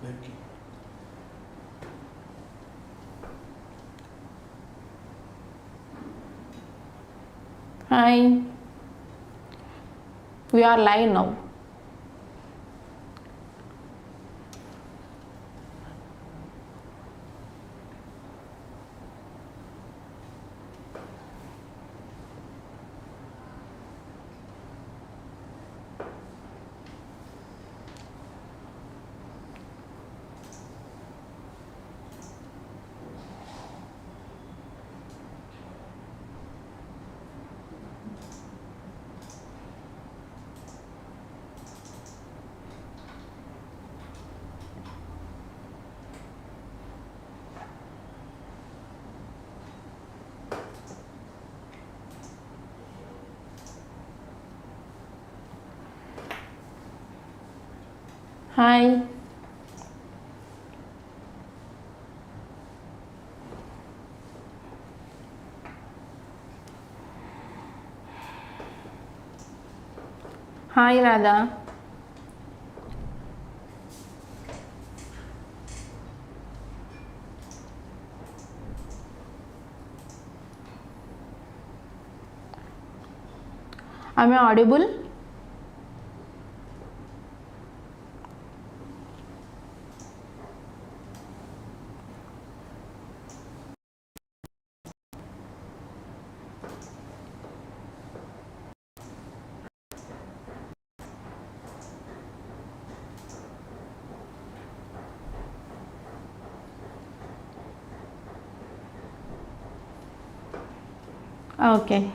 Okay. Hi, we are live now. Hi. Hi, Radha. Am I audible? Okay.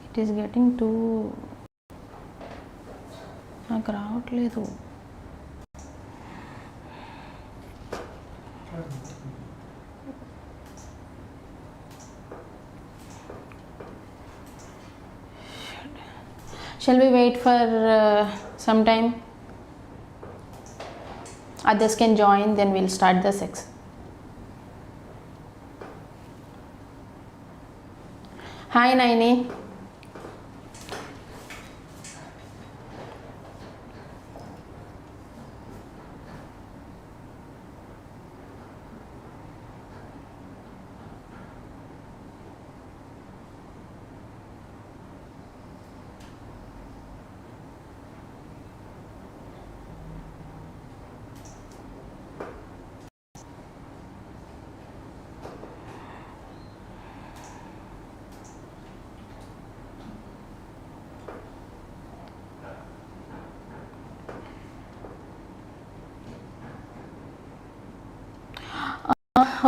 It is getting too. నాకు రావట్లేదు. Shall we wait for some time? Others can join, then we'll start the sex. Hi, Naini.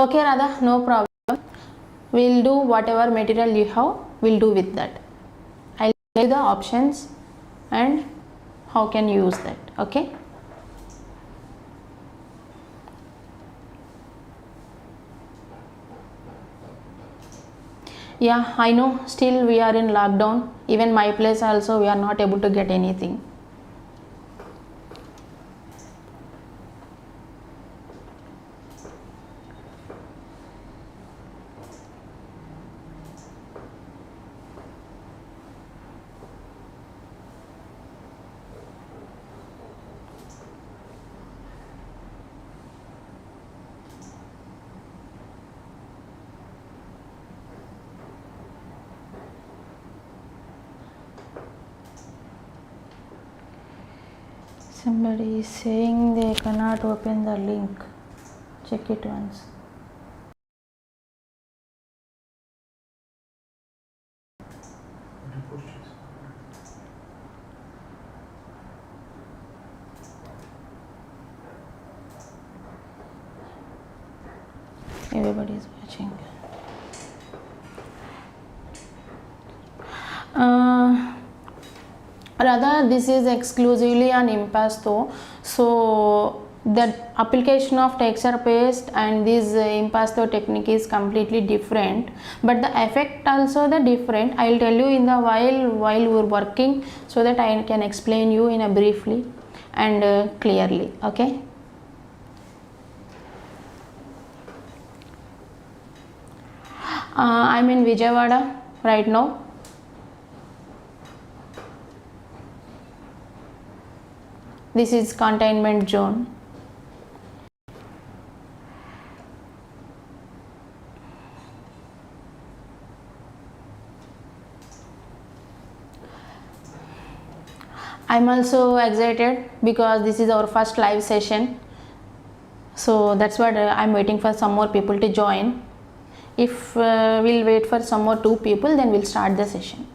Okay, Radha, no problem. We'll do whatever material you have, we'll do with that. I'll tell you the options and how can you use that. Okay. Yeah, I know. Still, we are in lockdown. Even my place also, we are not able to get anything. Somebody is saying they cannot open the link. Check it once. Everybody is watching. Rather, this is exclusively on Impasto. So the application of texture paste and this Impasto technique is completely different, but the effect also the different. I will tell you in the while we are working, so that I can explain you in a briefly and clearly. Okay. I'm in Vijayawada right now. This is containment zone. I'm also excited because this is our first live session. So that's what I'm waiting for some more people to join. If we'll wait for some more 2 people, then we'll start the session.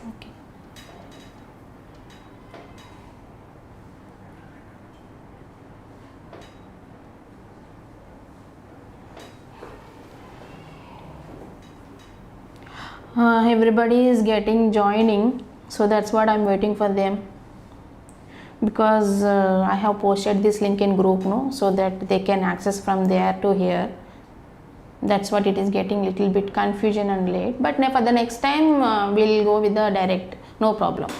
Okay. Everybody is getting joining, so that's what I'm waiting for them, because I have posted this link in group, no, so that they can access from there to here. That's what it is getting little bit confusion and late, but for the next time we'll go with the direct, no problem.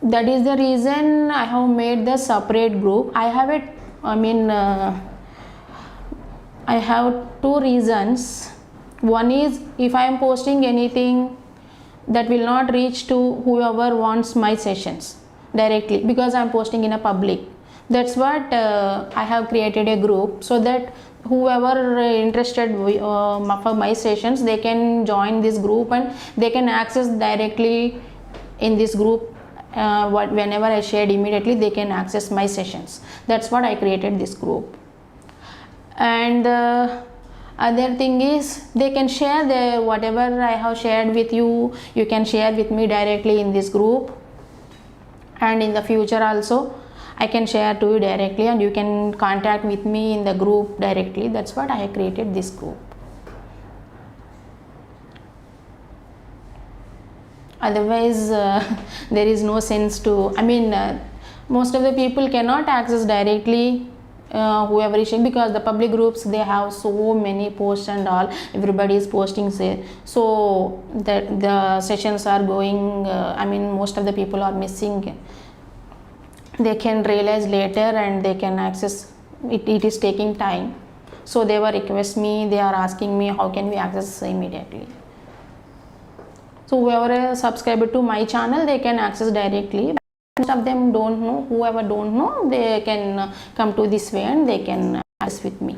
That is the reason I have made the separate group. I have it, I have 2 reasons. One is, if I am posting anything, that will not reach to whoever wants my sessions directly, because I am posting in a public. That's what I have created a group, so that whoever interested for my sessions, they can join this group and they can access directly in this group. Whenever I shared, immediately they can access my sessions. That's what I created this group. And other thing is, they can share the whatever I have shared with you, you can share with me directly in this group, and in the future also I can share to you directly, and you can contact with me in the group directly. That's what I have created this group. Otherwise there is no sense to, most of the people cannot access directly whoever is sharing, because the public groups, they have so many posts and all, everybody is posting, say, so the sessions are going, most of the people are missing. They can realize later and they can access it. It is taking time, so they were request me, they are asking me how can we access immediately. So whoever is subscribed to my channel, they can access directly. Most of them don't know. Whoever don't know, they can come to this way and they can access with me.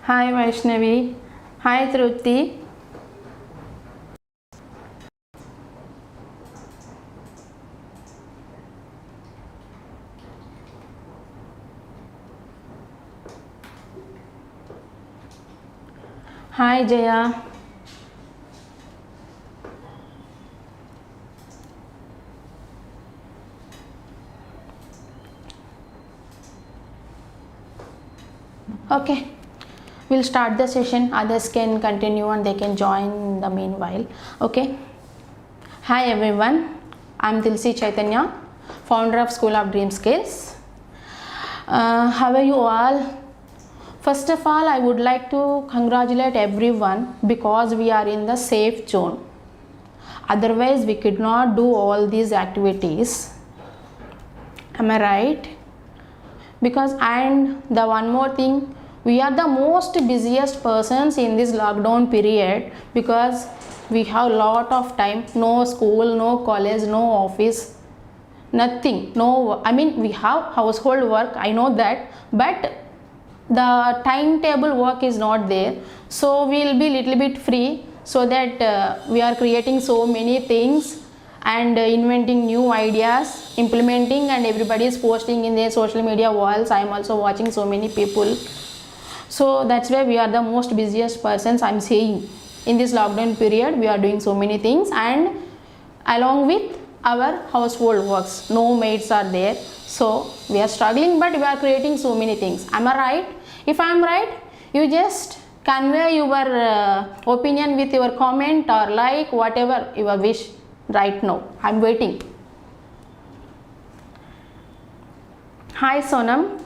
Hi Vaishnavi. Hi Trupti. Hi Jaya. Okay, we'll start the session. Others can continue and they can join in the meanwhile. Okay. Hi everyone, I'm Tulasi Chaitanya, founder of School of Dream Skills. How are you all? First of all, I would like to congratulate everyone, because we are in the safe zone. Otherwise, we could not do all these activities. Am I right? Because, and the one more thing, we are the most busiest persons in this lockdown period, because we have lot of time. No school, no college, no office, nothing. No, we have household work, I know that, but the timetable work is not there, so we will be little bit free, so that we are creating so many things and inventing new ideas, implementing, and everybody is posting in their social media walls. I am also watching so many people, so that's why we are the most busiest persons. I'm saying in this lockdown period we are doing so many things, and along with our household works. No maids are there, so we are struggling, but we are creating so many things. Am I right? If I am right, you just convey your opinion with your comment or like, whatever your wish right now. I am waiting. Hi Sonam.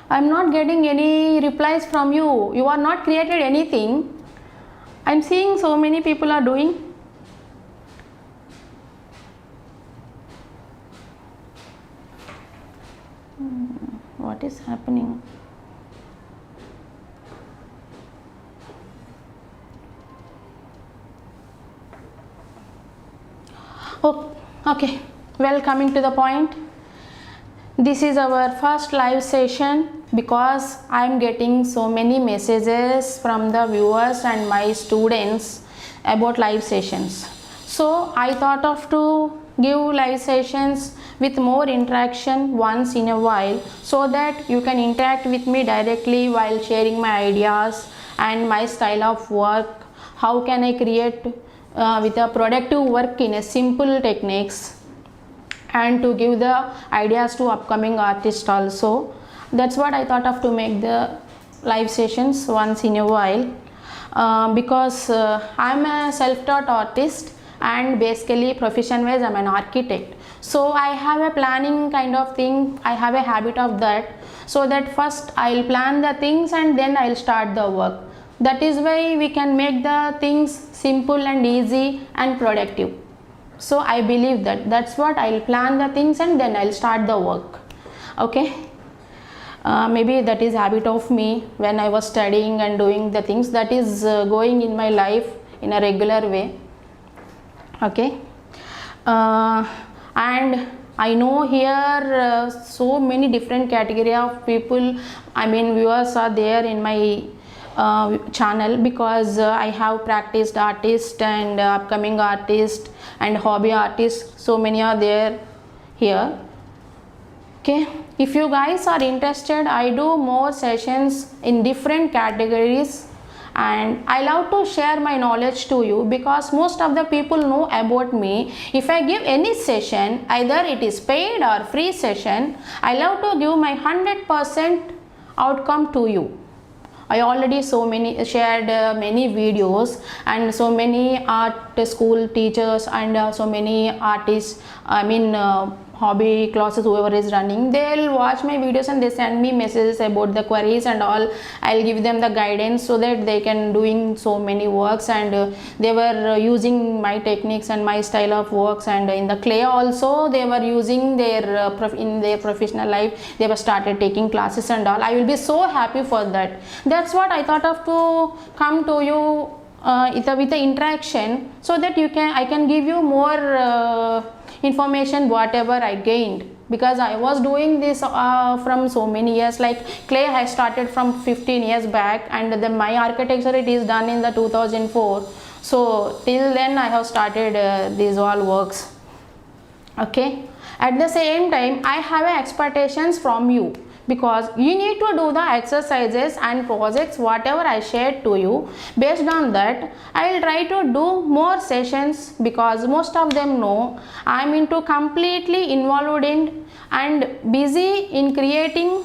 I am not getting any replies from you. You are not created anything. I am seeing so many people are doing. What is happening? Oh, okay. Well, coming to the point. This is our first live session because I am getting so many messages from the viewers and my students about live sessions. So I thought of to give live sessions with more interaction once in a while, so that you can interact with me directly while sharing my ideas and my style of work. How can I create with a productive work in a simple techniques, and to give the ideas to upcoming artists also. That's what I thought of to make the live sessions once in a while, because I'm a self-taught artist and basically profession wise I'm an architect. So I have a planning kind of thing. I have a habit of that, so that first I'll plan the things and then I'll start the work. That is why we can make the things simple and easy and productive. So I believe that that's what I'll plan the things and then I'll start the work. Okay, maybe that is habit of me when I was studying and doing the things, that is going in my life in a regular way. Okay, and I know here so many different category of people, I mean viewers are there in my channel, because I have practiced artist and upcoming artist and hobby artists, so many are there here. Okay, if you guys are interested, I do more sessions in different categories, and I love to share my knowledge to you, because most of the people know about me. If I give any session, either it is paid or free session, I love to give my 100% outcome to you. I already shared many videos, and so many art school teachers and so many artists, I mean hobby classes, whoever is running, they'll watch my videos and they send me messages about the queries and all. I'll give them the guidance so that they can doing so many works, and they were using my techniques and my style of works, and in the clay also they were using their in their professional life they were started taking classes and all. I will be so happy for that. That's what I thought of to come to you with the interaction, so that I can give you more information whatever I gained, because I was doing this from so many years. Like clay I started from 15 years back, and then my architecture it is done in the 2004. So till then I have started these all works. Okay, at the same time I have expectations from you, because you need to do the exercises and projects whatever I shared to you. Based on that, I will try to do more sessions, because most of them know I am into completely involved in and busy in creating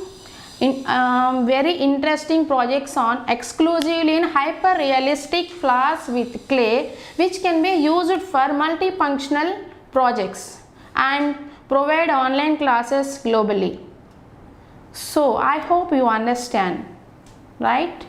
very interesting projects on exclusively in hyper realistic flowers with clay, which can be used for multifunctional projects and provide online classes globally. So I hope you understand, right?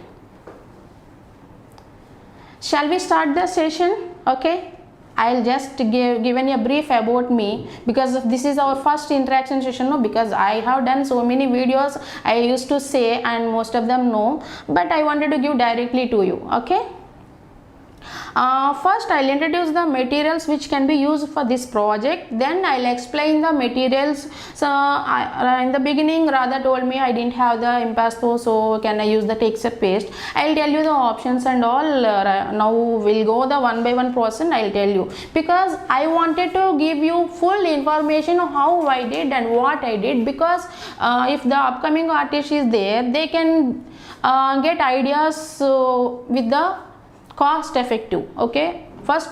Shall we start the session? Okay, I'll just given a brief about me, because this is our first interaction session. No, because I have done so many videos I used to say and most of them know, but I wanted to give directly to you. Okay, First I'll introduce the materials which can be used for this project, then I'll explain the materials. So in the beginning Radha told me I didn't have the impasto, so can I use the texture paste. I'll tell you the options and all. Now we'll go the one by one process. I'll tell you, because I wanted to give you full information of how I did and what I did, because if the upcoming artist is there, they can get ideas with the cost effective. Okay, first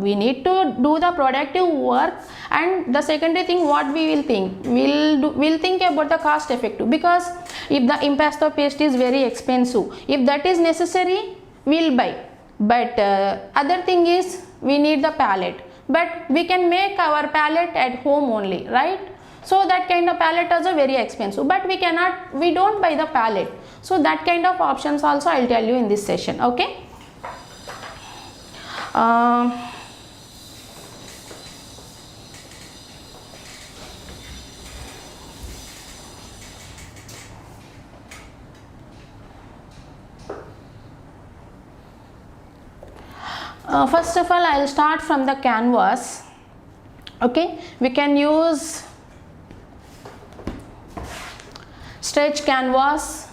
we need to do the productive work, and the secondary thing what we will think, we'll think about the cost effective, because if the impasto paste is very expensive, if that is necessary we'll buy, but other thing is we need the palette, but we can make our palette at home only, right? So that kind of palette is very expensive, but we don't buy the palette. So that kind of options also I'll tell you in this session. Okay. First of all, I'll start from the canvas. Okay, we can use stretch canvas.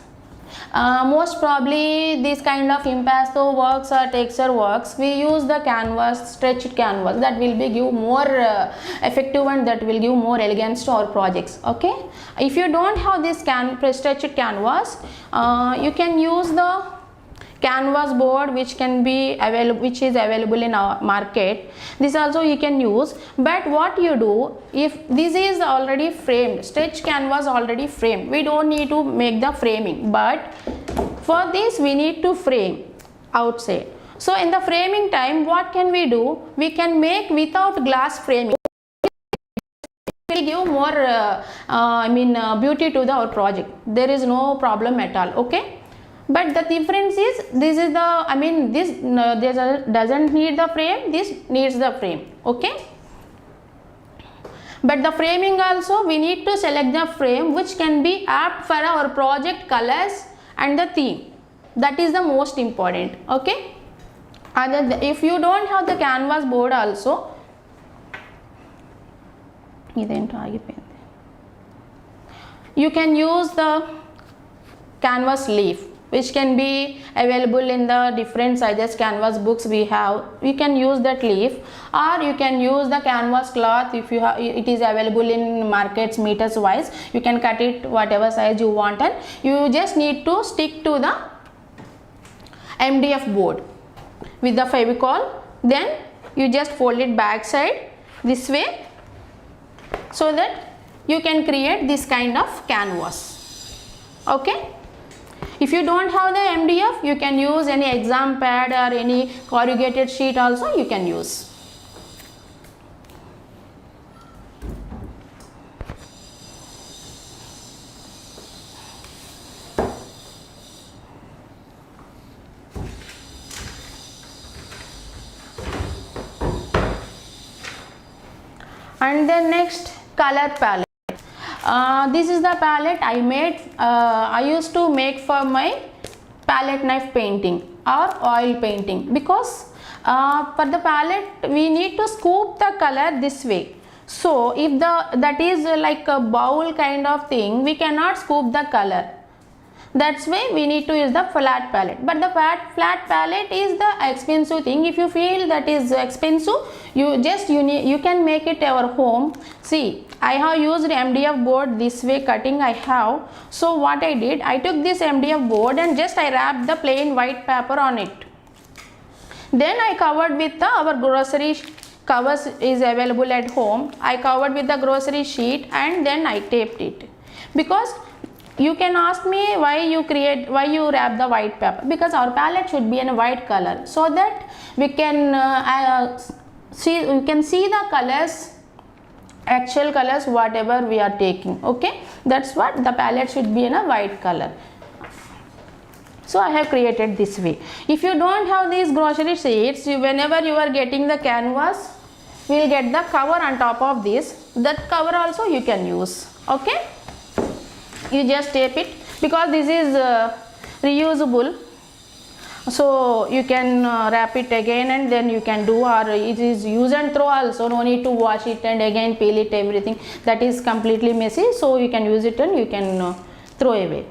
Most probably this kind of impasto works or texture works, we use the canvas, stretched canvas, that will be give more effective, and that will give more elegance to our projects. Okay, if you don't have this stretched canvas, you can use the canvas board which can be available, which is available in our market. This also you can use, but what you do, if this is already framed, stretch canvas already framed, we don't need to make the framing, but for this we need to frame outside. So in the framing time, what can we do, we can make without glass framing. It will give more beauty to our project. There is no problem at all. Okay, but the difference is, this is the this doesn't need the frame, this needs the frame. Okay, but the framing also we need to select the frame which can be apt for our project colors and the theme. That is the most important. Okay, if you don't have the canvas board also, you can use the canvas leaf, which can be available in the different sizes canvas books we have. You can use that leaf, or you can use the canvas cloth. If you have, it is available in markets meters wise, you can cut it whatever size you want, and you just need to stick to the MDF board with the Fevicol. Then you just fold it back side this way, so that you can create this kind of canvas. Okay, if you don't have the MDF, you can use any exam pad or any corrugated sheet also you can use. And then next, color palette. This is the palette I made. I used to make for my palette knife painting or oil painting, because for the palette we need to scoop the color this way. So if that is like a bowl kind of thing, we cannot scoop the color. That's why we need to use the flat palette. But the flat palette is the expensive thing. If you feel that is expensive, you can make it our home. See, I have used MDF board this way cutting I have. So what I did, I took this MDF board and just I wrapped the plain white paper on it. Then I covered with our grocery covers is available at home. I covered with the grocery sheet and then I taped it. Because you can ask me why you wrap the white paper, because our palette should be in a white color, so that we can see the colors, actual colors whatever we are taking. Okay, that's what the palette should be in a white color. So I have created this way. If you don't have these grocery sheets, whenever you are getting the canvas, we will get the cover on top of this. That cover also you can use. Okay, you just tape it, because this is reusable. So you can wrap it again and then you can do, or it is use and throw also, no need to wash it and again peel it, everything that is completely messy. So you can use it and you can throw away.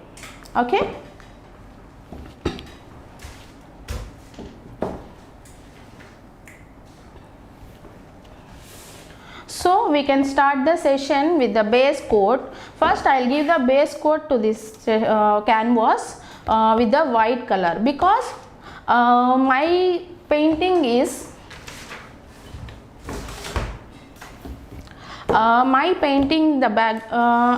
Okay. So we can start the session with the base coat. First I will give the base coat to this canvas with the white color, because my painting is the bag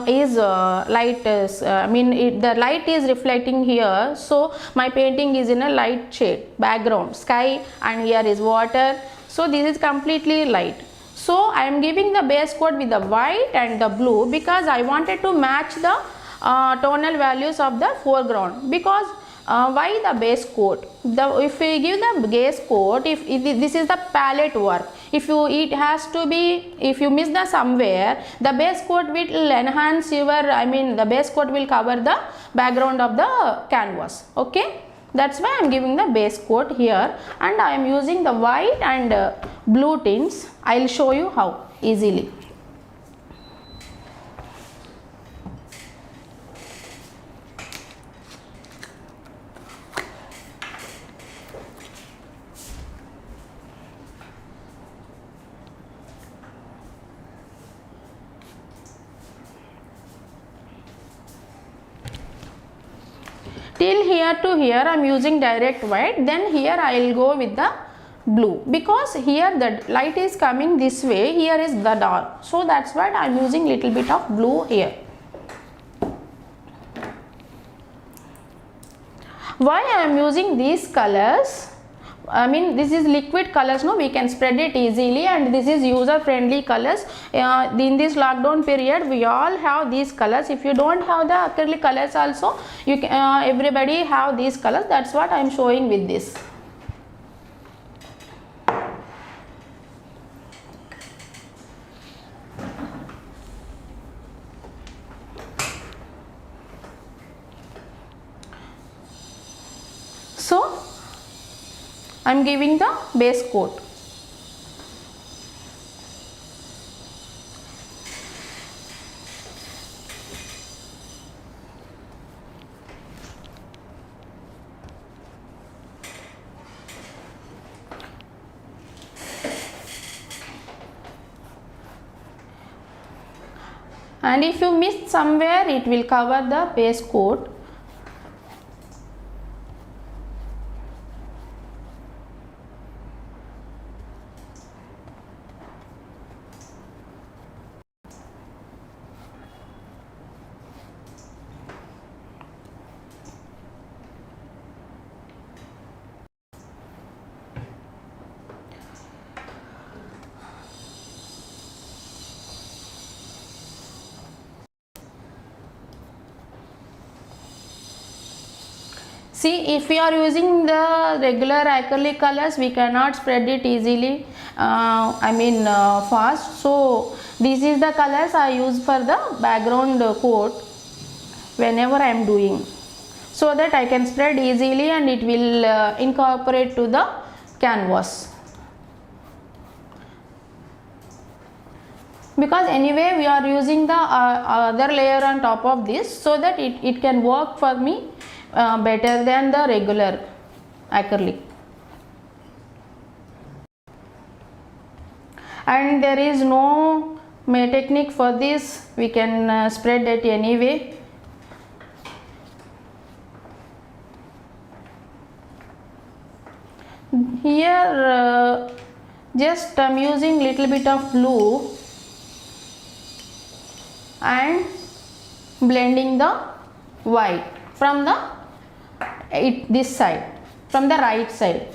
is light, the light is reflecting here, so my painting is in a light shade background, sky, and here is water, so this is completely light. So I am giving the base coat with the white and the blue because I wanted to match the tonal values of the foreground. Because why the base coat? If we give the base coat, if this is the palette work, if you miss the somewhere, the base coat will enhance your, the base coat will cover the background of the canvas. Okay, that's why I am giving the base coat here, and I am using the white and blue tints. I will show you how easily. Till here to here I am using direct white, then here I will go with the blue, because here the light is coming this way, here is the dark, so that's why I am using little bit of blue here. Why I am using these colors? This is liquid colors, no, we can spread it easily, and this is user friendly colors. In this lockdown period we all have these colors. If you don't have the acrylic colors also, you can, everybody have these colors. That's what I am showing with this. So I am giving the base coat. And if you missed somewhere, it will cover the base coat. See, if we are using the regular acrylic colors, we cannot spread it easily, fast. So this is the colors I use for the background coat whenever I am doing, so that I can spread easily and it will incorporate to the canvas. Because anyway we are using the other layer on top of this, so that it can work for me better than the regular acrylic. And there is no technique for this, we can spread it anyway. Here just I am using little bit of blue and blending the white from the this side, from the right side.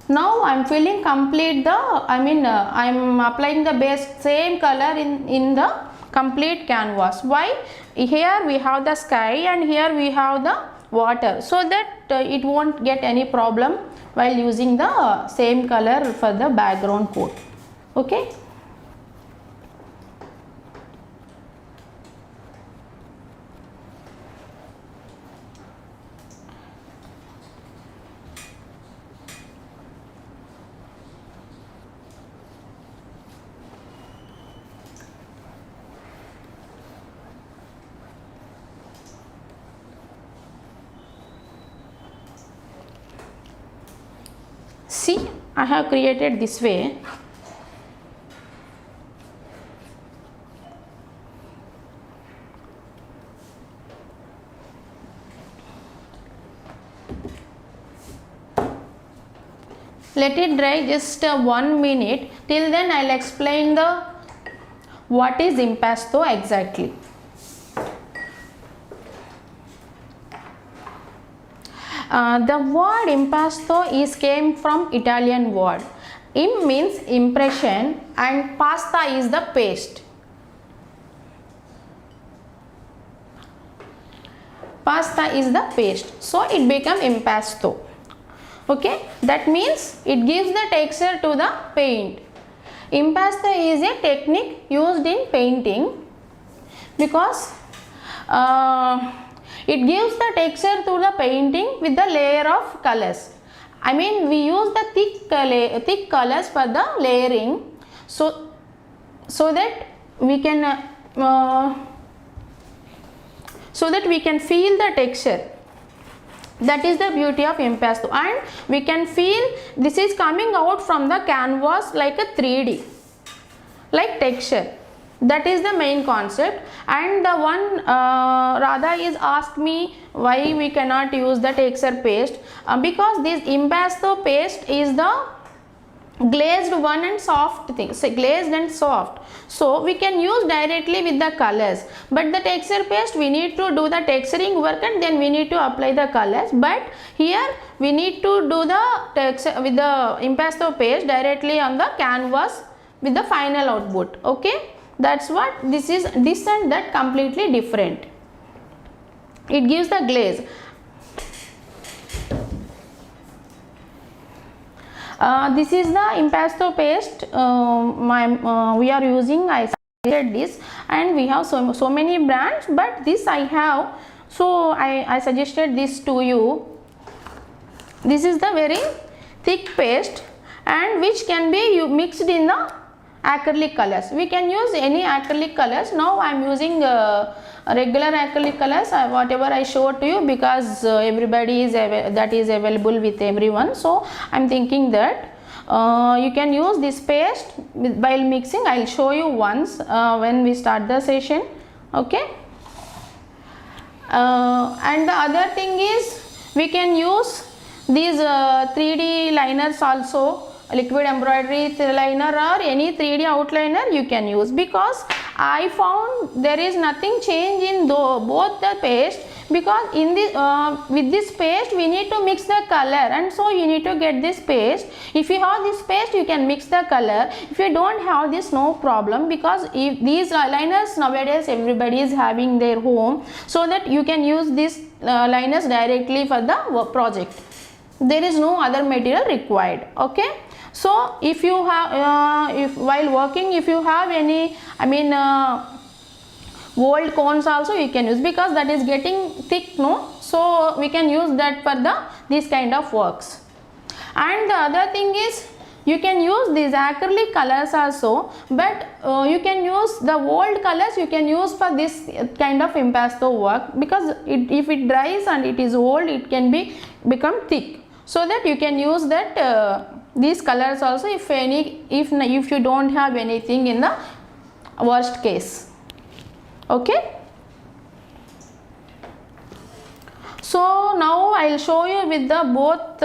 Now I am filling complete the, I am applying the base same color in the complete canvas. Why? Here we have the sky and here we have the water, so that it won't get any problem while using the same color for the background coat. Okay. I have created this way. Let it dry just 1 minute. Till then I'll explain the what is impasto exactly. The word impasto came from Italian word. Im means impression and pasta is the paste. Pasta is the paste, so it become impasto. Okay, that means it gives the texture to the paint. Impasto is a technique used in painting because it gives the texture to the painting with the layer of colors. I mean, we use the thick colors for the layering, so that we can feel the texture. That is the beauty of impasto, and we can feel this is coming out from the canvas like a 3D, like texture. That is the main concept. And the one Radha is asked me why we cannot use the texture paste, because this impasto paste is the glazed one and soft thing, so glazed and soft, so we can use directly with the colors. But the texture paste, we need to do the texturing work and then we need to apply the colors. But here we need to do the texture with the impasto paste directly on the canvas with the final output. Okay, that's what this is. This and that completely different. It gives the glaze. This is the impasto paste we are using. I suggested this, and we have so many brands, but this I have, so I suggested this to you. This is the very thick paste, and which can be mixed in the acrylic colors. We can use any acrylic colors. Now I am using regular acrylic colors, whatever I showed to you, because everybody is that is available with everyone. So I am thinking that you can use this paste while mixing. I will show you once when we start the session. Okay, and the other thing is we can use these 3D liners also, liquid embroidery liner or any 3D outliner you can use, because I found there is nothing change in both the paste, because in this with this paste we need to mix the color, and so you need to get this paste. If you have this paste, you can mix the color. If you don't have this, no problem, because if these liners nowadays everybody is having their home, so that you can use these liners directly for the project. There is no other material required. Okay, so if you have if while working, if you have any old cones also you can use, because that is getting thick, no, so we can use that for this kind of works. And the other thing is you can use these acrylic colors also, but you can use the old colors, you can use for this kind of impasto work, because if it dries and it is old, it can become thick, so that you can use that these colors also if you don't have anything in the worst case. Okay, so now I will show you with the both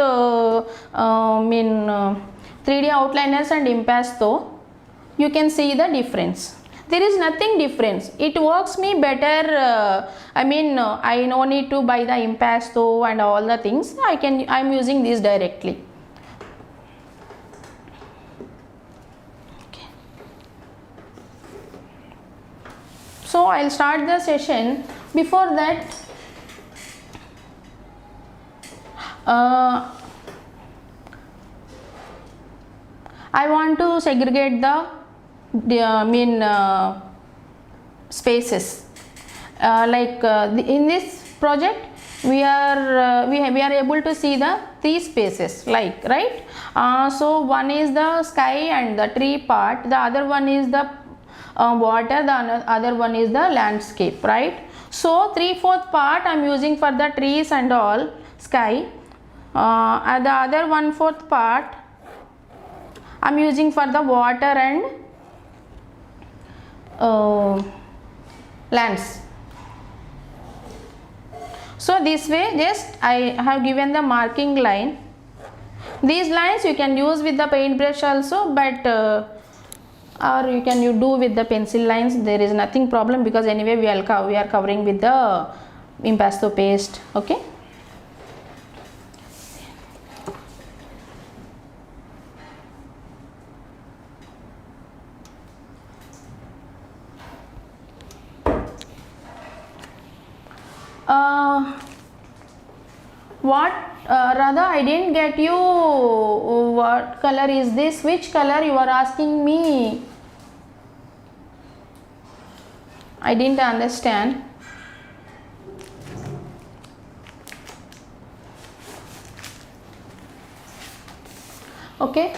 3D outliners and impasto. You can see the difference. There is nothing difference. It works me better. I no need to buy the impasto and all the things. I am using this directly. Okay. So I will start the session. Before that, I want to segregate the spaces. In this project we are able to see the 3 spaces, like, right? So one is the sky and the tree part, the other one is the water, the other one is the landscape, right? So 3/4 part I am using for the trees and all, sky, and the other 1/4 part I'm using for the water and lands. So this way just I have given the marking line. These lines you can use with the paintbrush also, but or you can do with the pencil lines. There is nothing problem, because anyway we are covering with the impasto paste. Okay. What Radha, I didn't get you. What color is this? Which color you are asking me? I didn't understand. Okay.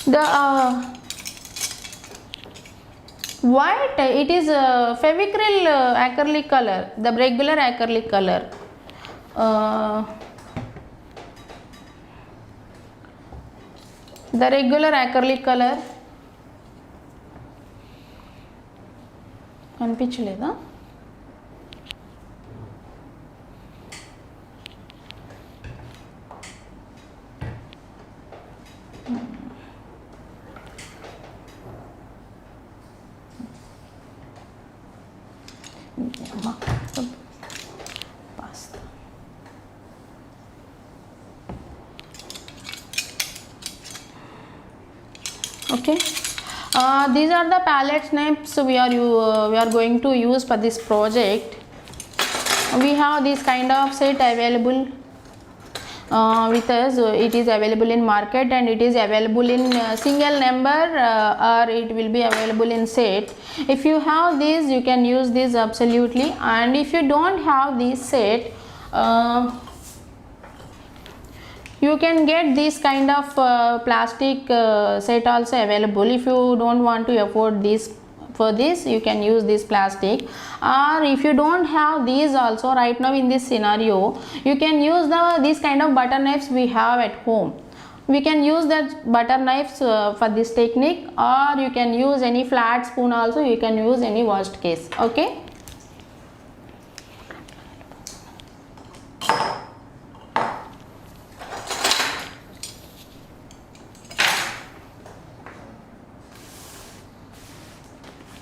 The white, it is Fevicryl acrylic color, the regular acrylic color. The regular acrylic color కనిపించలేదా? Pasta. Okay. These are the palette names we are going to use for this project. We have this kind of set available with us. It is available in market, and it is available in single number, or it will be available in set. If you have these, you can use this absolutely, and if you don't have this set, you can get this kind of plastic set also available. If you don't want to afford this, for this you can use this plastic, or if you don't have these also right now in this scenario, you can use this kind of butter knives we have at home. We can use that butter knives for this technique, or you can use any flat spoon also, you can use any worst case. Okay.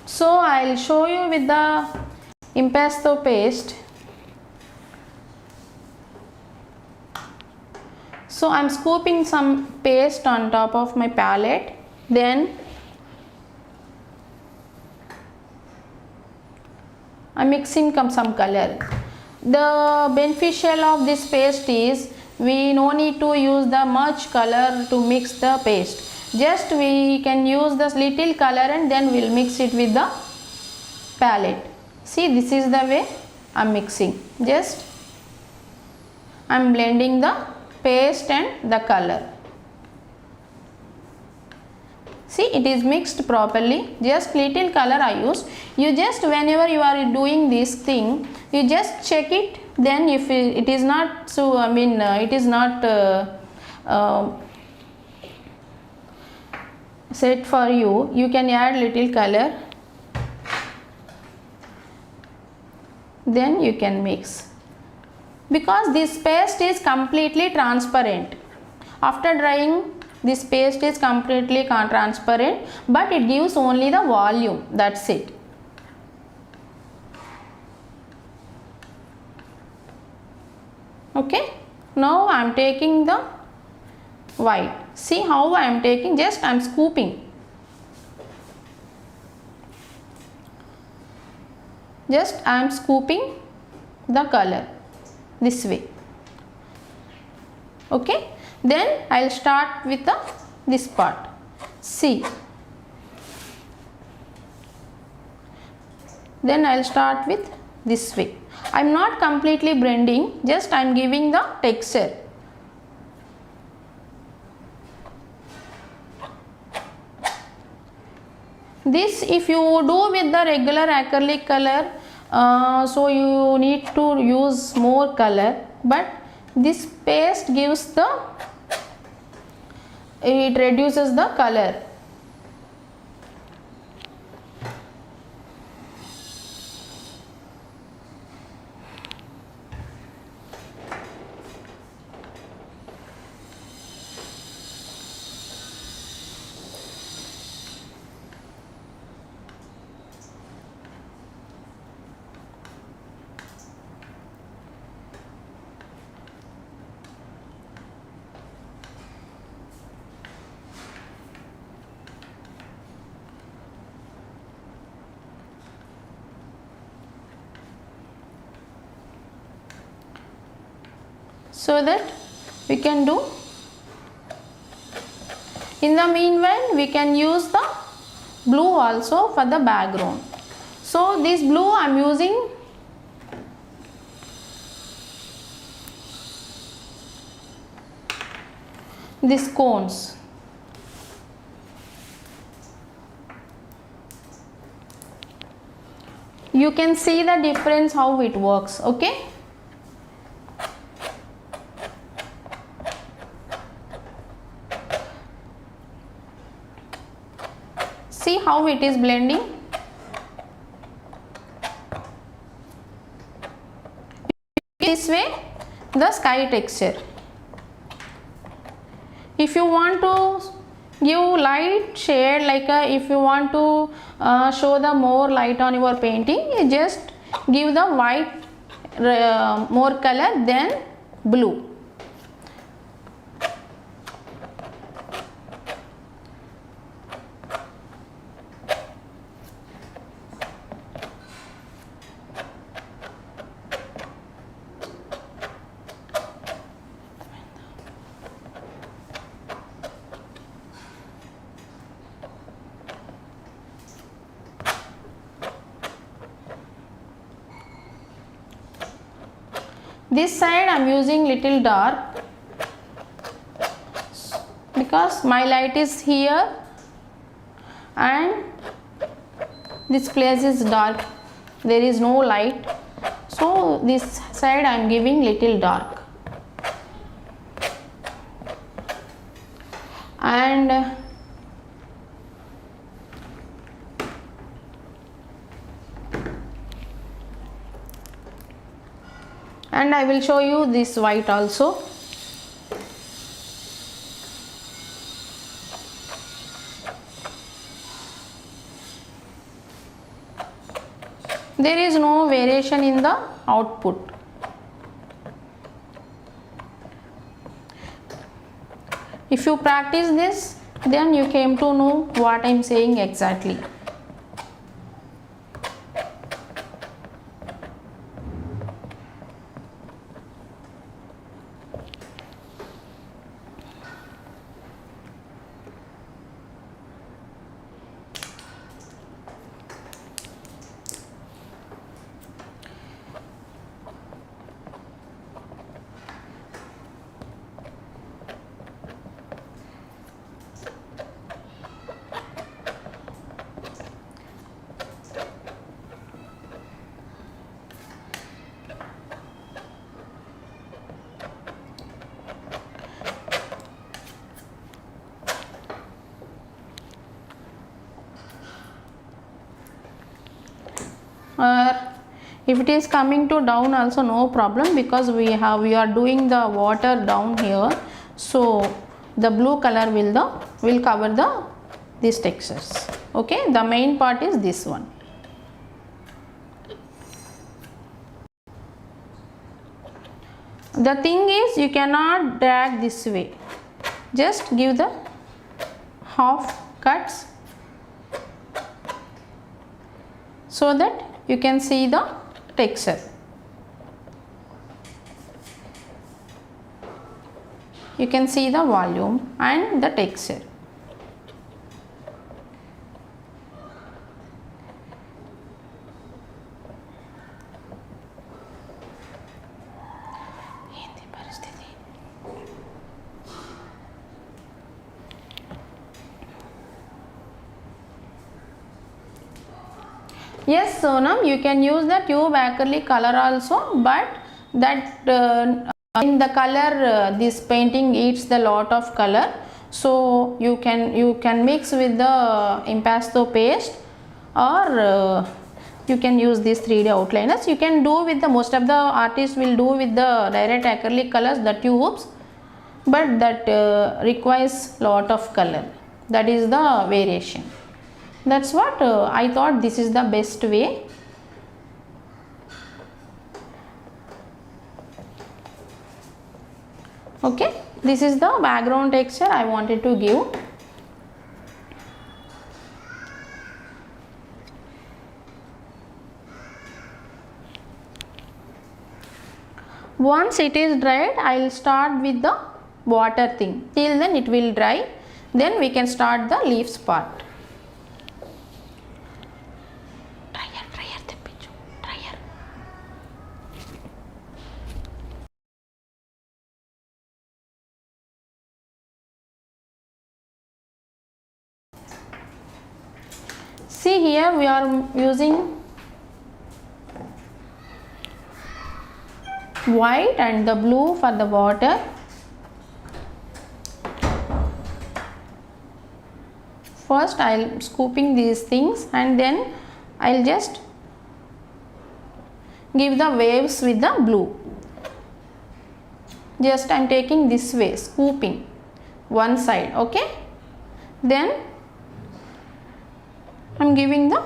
So I will show you with the impasto paste. So I am scooping some paste on top of my palette, then I am mixing some color. The beneficial of this paste is we no need to use the much color to mix the paste. Just we can use this little color and then we'll mix it with the palette. See, this is the way I'm mixing. Just I'm blending the paste and the color. See, it is mixed properly. Just little color I use. You just, whenever you are doing this thing, you just check it. Then if it is not, so it is not set for you, you can add little color, then you can mix, because this paste is completely transparent. After drying, this paste is completely transparent, but it gives only the volume, that's it. Okay. Now I am taking the white. See how I am taking, just I am scooping. Just I am scooping the color this way. Okay. Then I will start with this part. See. Then I will start with this way. I am not completely blending, just I am giving the texture. This if you do with the regular acrylic color, so you need to use more color, but this paste gives the, it reduces the color. So that we can do. In the meanwhile, we can use the blue also for the background. So this blue I am using these cones. You can see the difference how it works, okay? See how it is blending. This way the sky texture. If you want to give light shade, like if you want to show the more light on your painting, you just give the white more color than blue. This side I am using little dark because my light is here and this place is dark, there is no light, so this side I am giving little dark. And I will show you this white also. There is no variation in the output. If you practice this, then you came to know what I am saying exactly. Or if it is coming to down also no problem, because we are doing the water down here, so the blue color will cover these textures. Okay, the main part is this one. The thing is, you cannot drag this way, just give the half cuts so that you can see the texture. You can see the volume and the texture. Yes, Sonam, you can use the tube acrylic color also, but that in the color this painting eats the lot of color, so you can mix with the impasto paste, or you can use these 3D outliners. You can do with the, most of the artists will do with the direct acrylic colors, the tubes, but that requires lot of color. That is the variation. That's what I thought this is the best way. Okay, this is the background texture I wanted to give. Once it is dried, I will start with the water thing. Till then it will dry. Then we can start the leaves part. See, here we are using white and the blue for the water. First I will scooping these things, and then I will just give the waves with the blue. Just I am taking this way, scooping one side. Okay, then I am giving the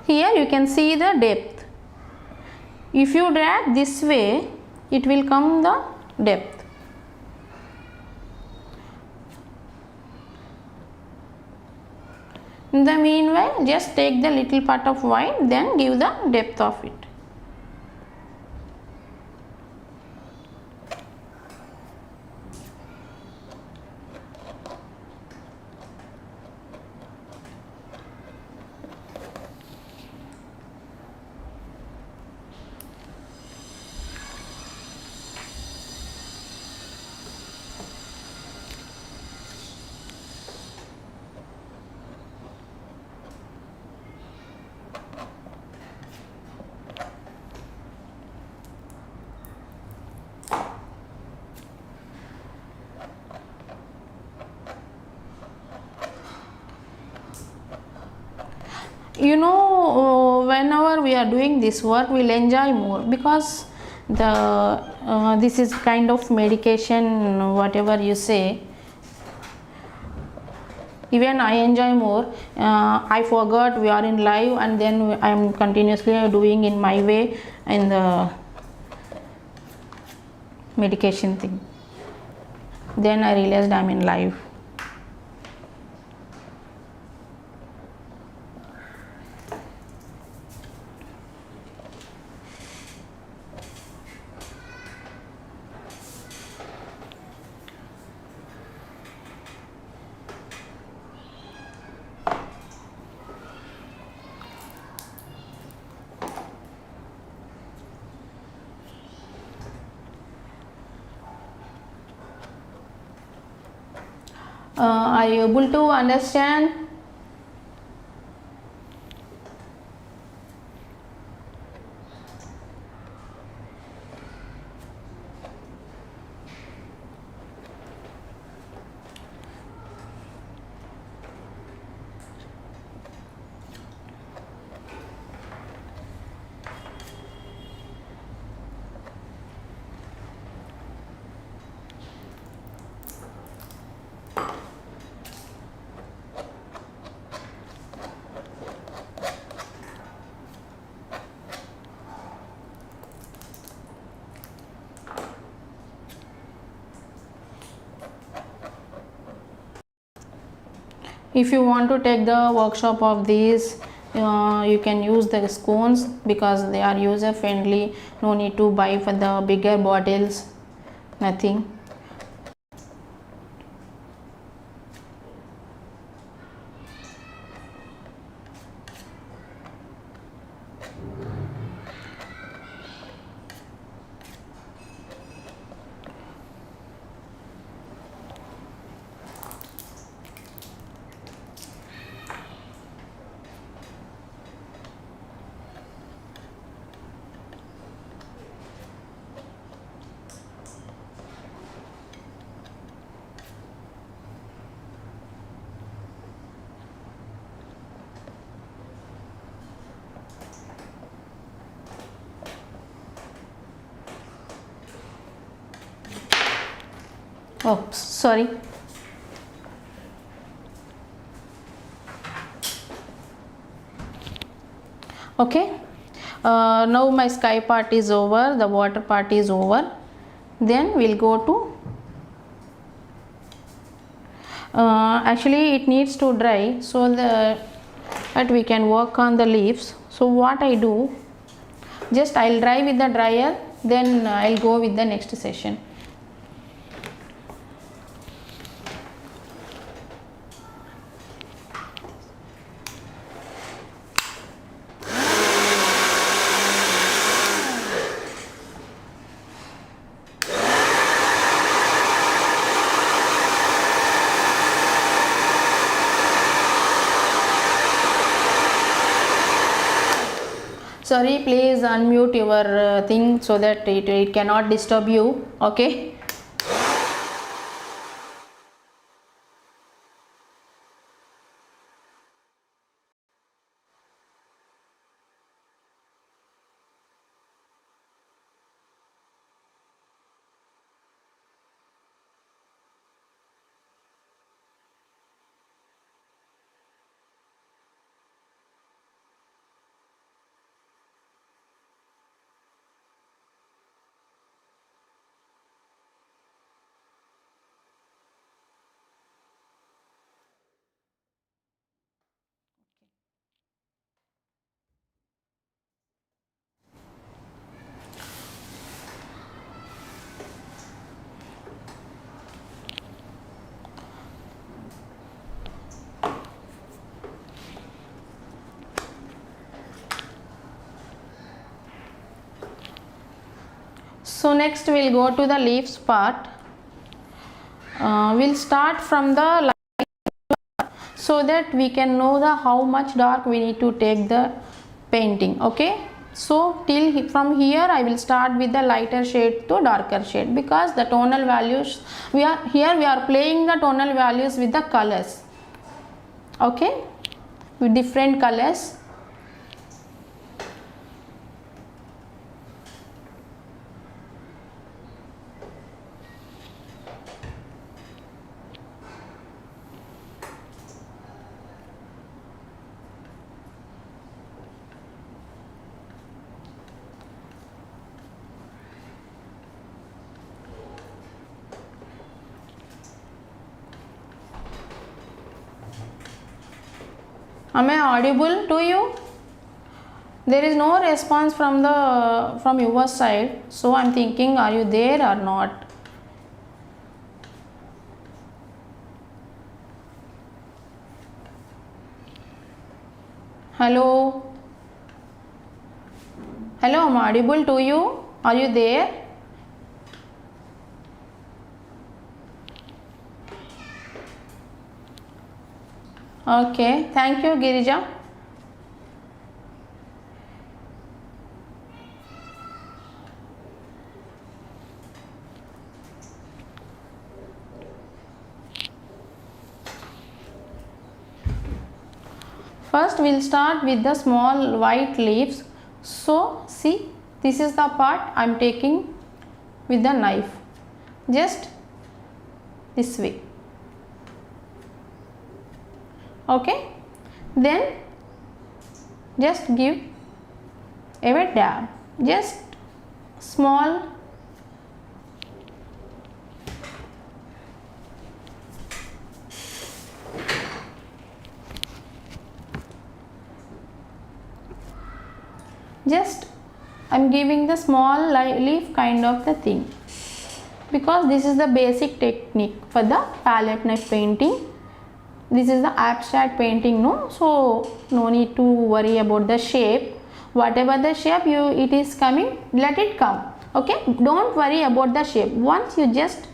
here you can see the depth. If you drag this way, it will come the depth. In the meanwhile, just take the little part of white, then give the depth of it. You know, whenever we are doing this work, we'll enjoy more, because the this is kind of medication, whatever you say. Even I enjoy more. I forgot we are in live, and then I am continuously doing in my way in the medication thing. Then I realized I am in live. Are you able to understand? If you want to take the workshop of these, you can use the scones, because they are user friendly. No need to buy for the bigger bottles, nothing. Oops, sorry. Okay, now my sky part is over, the water part is over. Then we'll go to actually it needs to dry so that we can work on the leaves. So what I do, just I'll dry with the dryer, then I'll go with the next session. Sorry, please unmute your thing so that it cannot disturb you. Okay. So next we'll go to the leaves part. We'll start from the light so that we can know the how much dark we need to take the painting. Okay, so from here I will start with the lighter shade to darker shade, because the tonal values we are playing the tonal values with the colors. Okay, with different colors. Am I audible to you? There is no response from your side, so I'm thinking, are you there or not? Hello? Hello, I'm audible to you? Are you there? Okay, thank you, Girija. First we'll start with the small white leaves. So see, this is the part I'm taking with the knife, just this way. Okay, then just give a wet dab, just small. Just I'm giving the small leaf kind of the thing, because this is the basic technique for the palette knife painting. This is the abstract painting, no, so no need to worry about the shape. Whatever the shape it is coming, let it come. Okay, don't worry about the shape. Once you just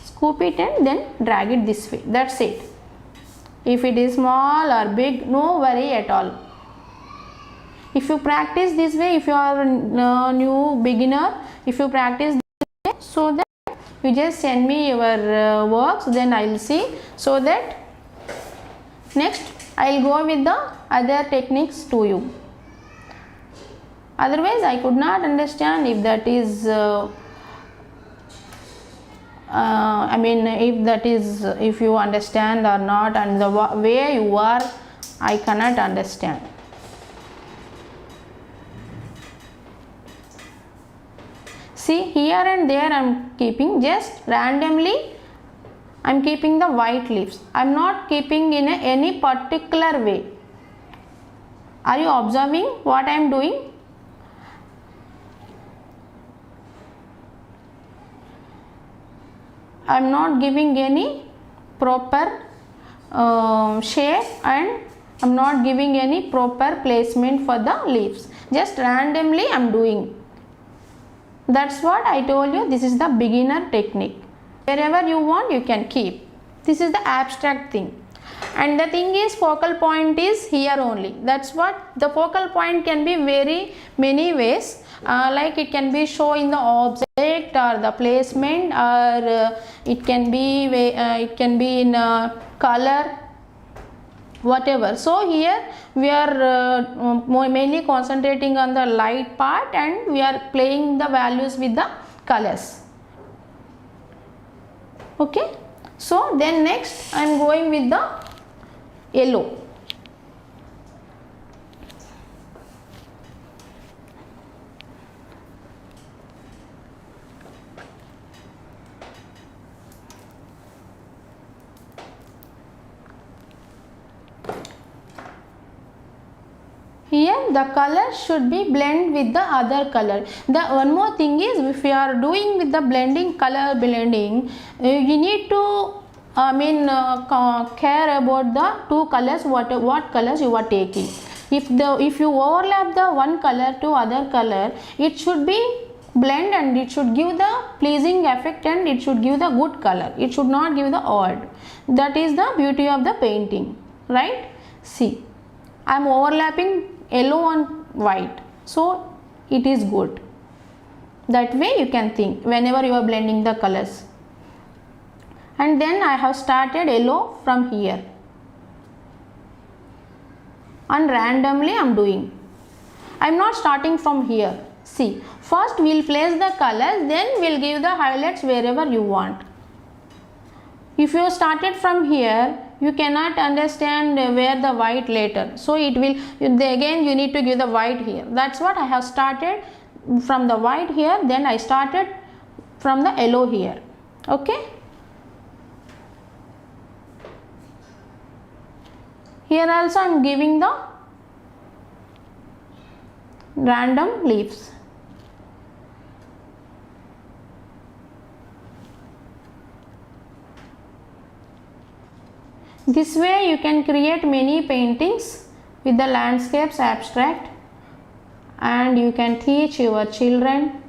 scoop it and then drag it this way, that's it. If it is small or big, no worry at all. If you practice this way, if you are a new beginner, if you practice this way, so that you just send me your works, then I will see, so that next I will go with the other techniques to you. Otherwise I could not understand if that is I mean, if you understand or not, and the way you are, I cannot understand. See, here and there I am keeping just randomly. I am keeping the white leaves. I am not keeping in any particular way. Are you observing what I am doing? I am not giving any proper shape, and I am not giving any proper placement for the leaves. Just randomly I am doing. That's what I told you. This is the beginner technique. Wherever you want, you can keep. This is the abstract thing. And the thing is, focal point is here only. That's what the focal point can be very many ways. Like it can be shown in the object or the placement, or it can be in color, whatever. So here we are mainly concentrating on the light part, and we are playing the values with the colors. Okay, so then next I am going with the yellow. Here the color should be blend with the other color. The one more thing is, if you are doing with the blending, color blending, you need to care about the two colors, what colors you are taking. If you overlap the one color to other color, it should be blend, and it should give the pleasing effect, and it should give the good color. It should not give the odd. That is the beauty of the painting, right? See, I am overlapping yellow on white, so it is good. That way you can think whenever you are blending the colors. And then I have started yellow from here, and randomly I am doing. I am not starting from here. See, first we will place the colors, then we will give the highlights wherever you want. If you started from here, you cannot understand where the white later, so it will again you need to give the white here. That's what I have started from the white here, then I started from the yellow here. Okay, here also I am giving the random leaves. This way you can create many paintings with the landscapes, abstract, and you can teach your children,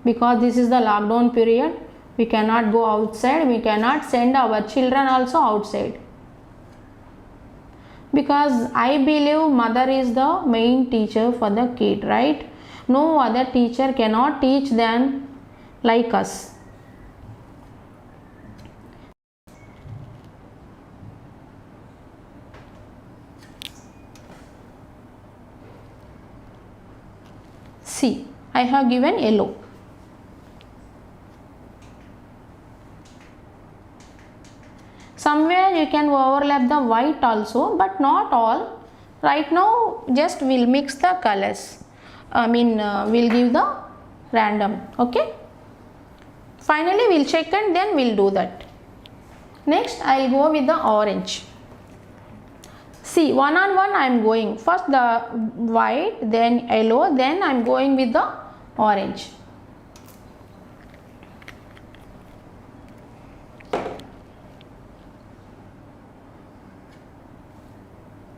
because this is the lockdown period. We cannot go outside, we cannot send our children also outside, because I believe mother is the main teacher for the kid, right? No other teacher cannot teach them like us. See, I have given yellow. Somewhere you can overlap the white also, but not all. Right now just we'll mix the colors. We'll give the random. Okay. Finally we'll check, and then we'll do that. Next I'll go with the orange. See, one on one I am going. First the white, then yellow, then I am going with the orange.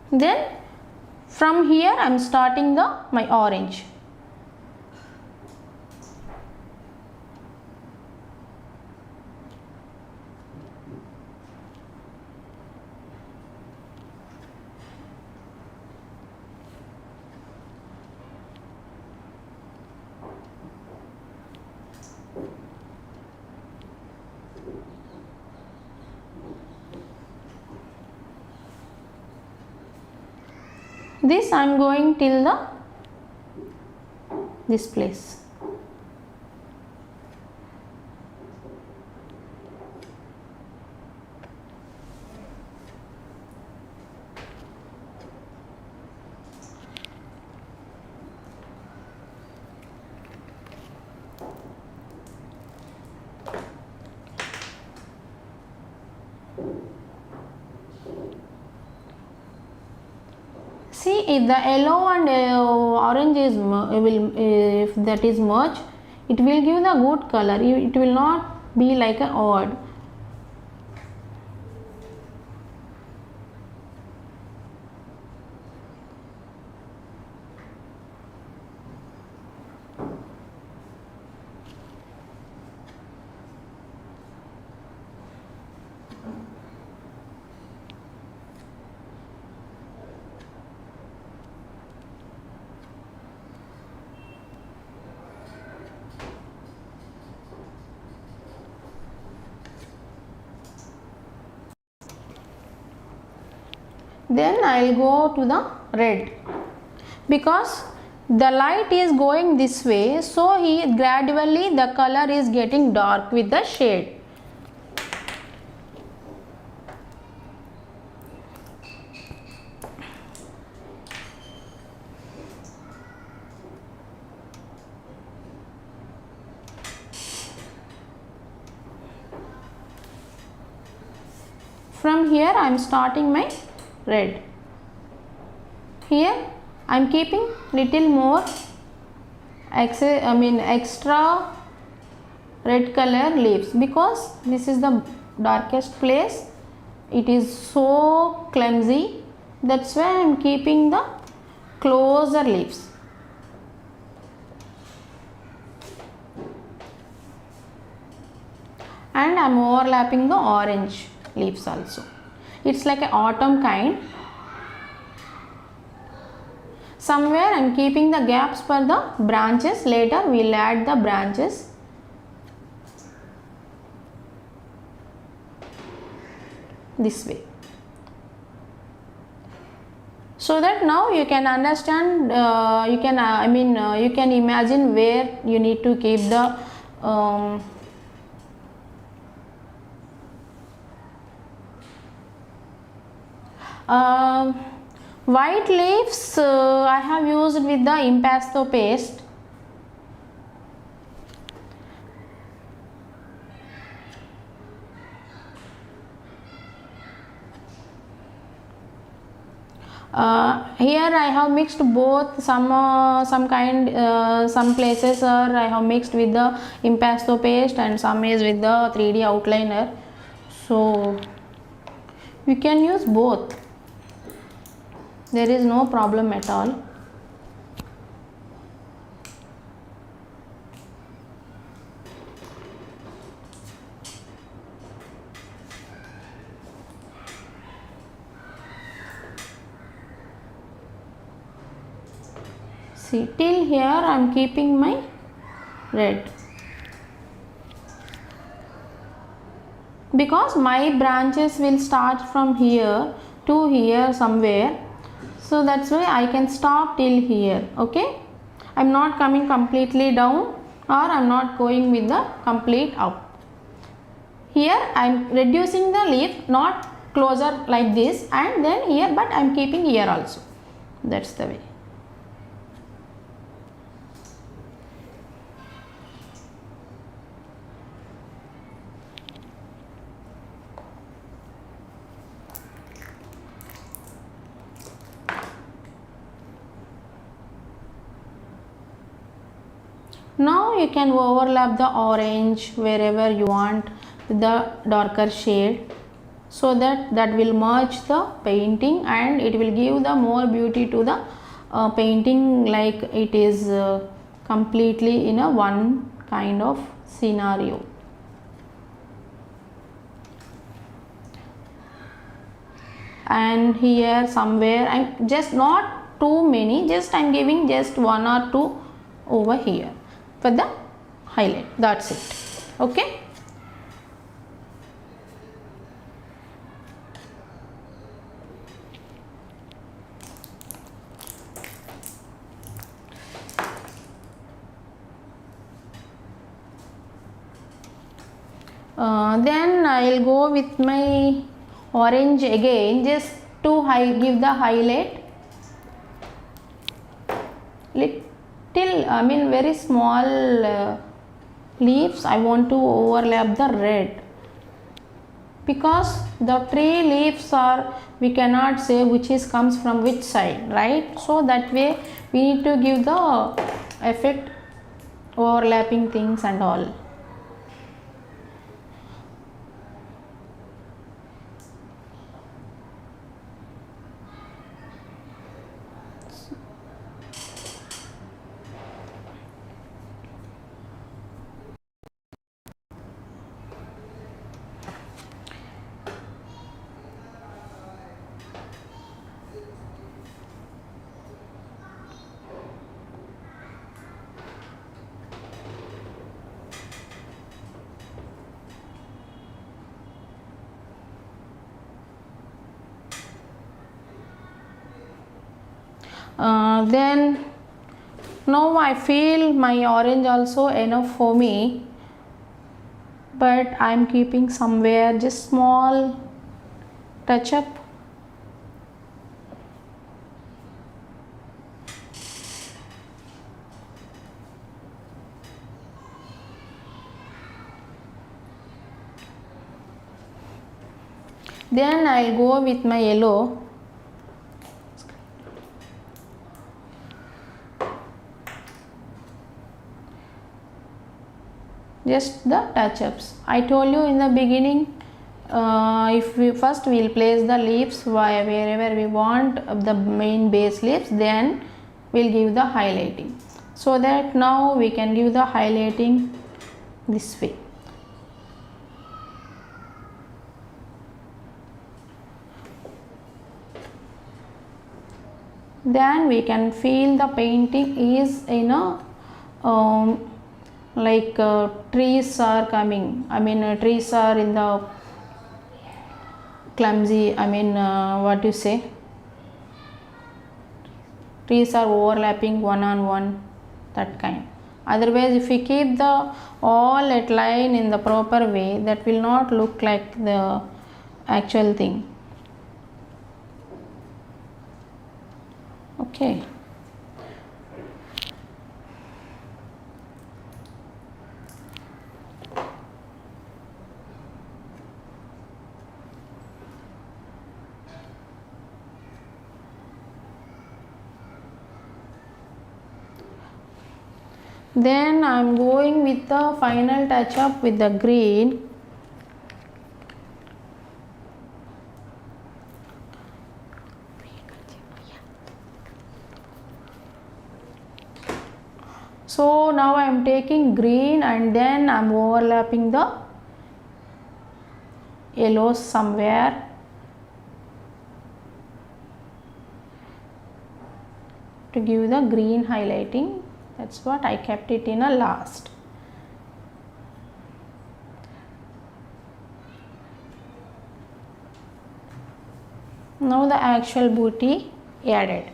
Then from here I am starting my orange. This I am going till this place. see if the yellow and orange is if that is merged, it will give the good color. It will not be like a odd. Then I will go to the red, because the light is going this way, so gradually the color is getting dark with the shade. From here I am starting my red. Here I am keeping little more extra red color leaves, because this is the darkest place. It is so clumsy, that's why I am keeping the closer leaves. And I am overlapping the orange leaves also. It's like an autumn kind. Somewhere I am keeping the gaps for the branches. Later we will add the branches. This way, so that now you can understand, you can imagine where you need to keep the white leaves. I have used with the impasto paste. Here I have mixed both, some places I have mixed with the impasto paste and some is with the 3D outliner, so you can use both. There is no problem at all. See, till here I am keeping my red, because my branches will start from here to here somewhere, so that's why I can stop till here. Okay, I am not coming completely down, or I am not going with the complete up. Here I am reducing the leaf, not closer like this, and then here, but I am keeping here also. That's the way. Now you can overlap the orange wherever you want with the darker shade, so that will merge the painting and it will give the more beauty to the painting, like it is completely in a one kind of scenario. And here somewhere I am just not too many, just I am giving just one or two over here for the highlight. That's it. Okay. Then I will go with my orange again, just to give the highlight. Little, very small leaves I want to overlap the red. because the tree leaves are, we cannot say which is comes from which side, right? So that way we need to give the effect overlapping things and all. Then now I feel my orange also enough for me, but I am keeping somewhere just small touch up. Then I'll go with my yellow. Just the touch ups. I told you in the beginning, if we first we'll place the leaves wherever we want the main base leaves, then we'll give the highlighting, so that now we can give the highlighting this way. Then we can feel the painting is in a like trees are coming, I mean trees are in the clumsy, I mean what you say, trees are overlapping one on one, that kind. Otherwise if we keep the all at line in the proper way, that will not look like the actual thing. Okay. Then I am going with the final touch up with the green. So now I am taking green and then I am overlapping the yellows somewhere. To give the green highlighting, that's what I kept it in a last. Now the actual booty added.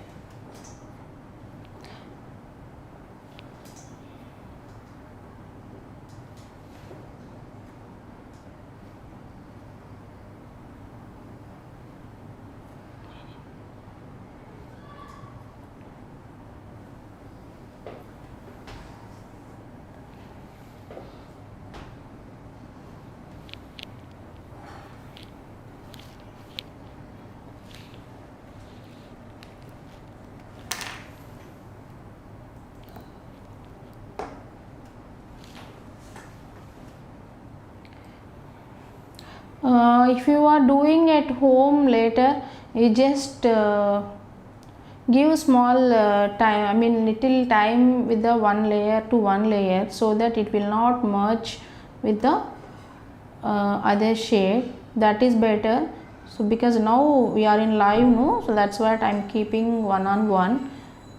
If you are doing at home later, you just give small time, I mean little time with the one layer to one layer, so that it will not merge with the other shade. That is better. So because now we are in live, no, so that's what I am keeping one on one.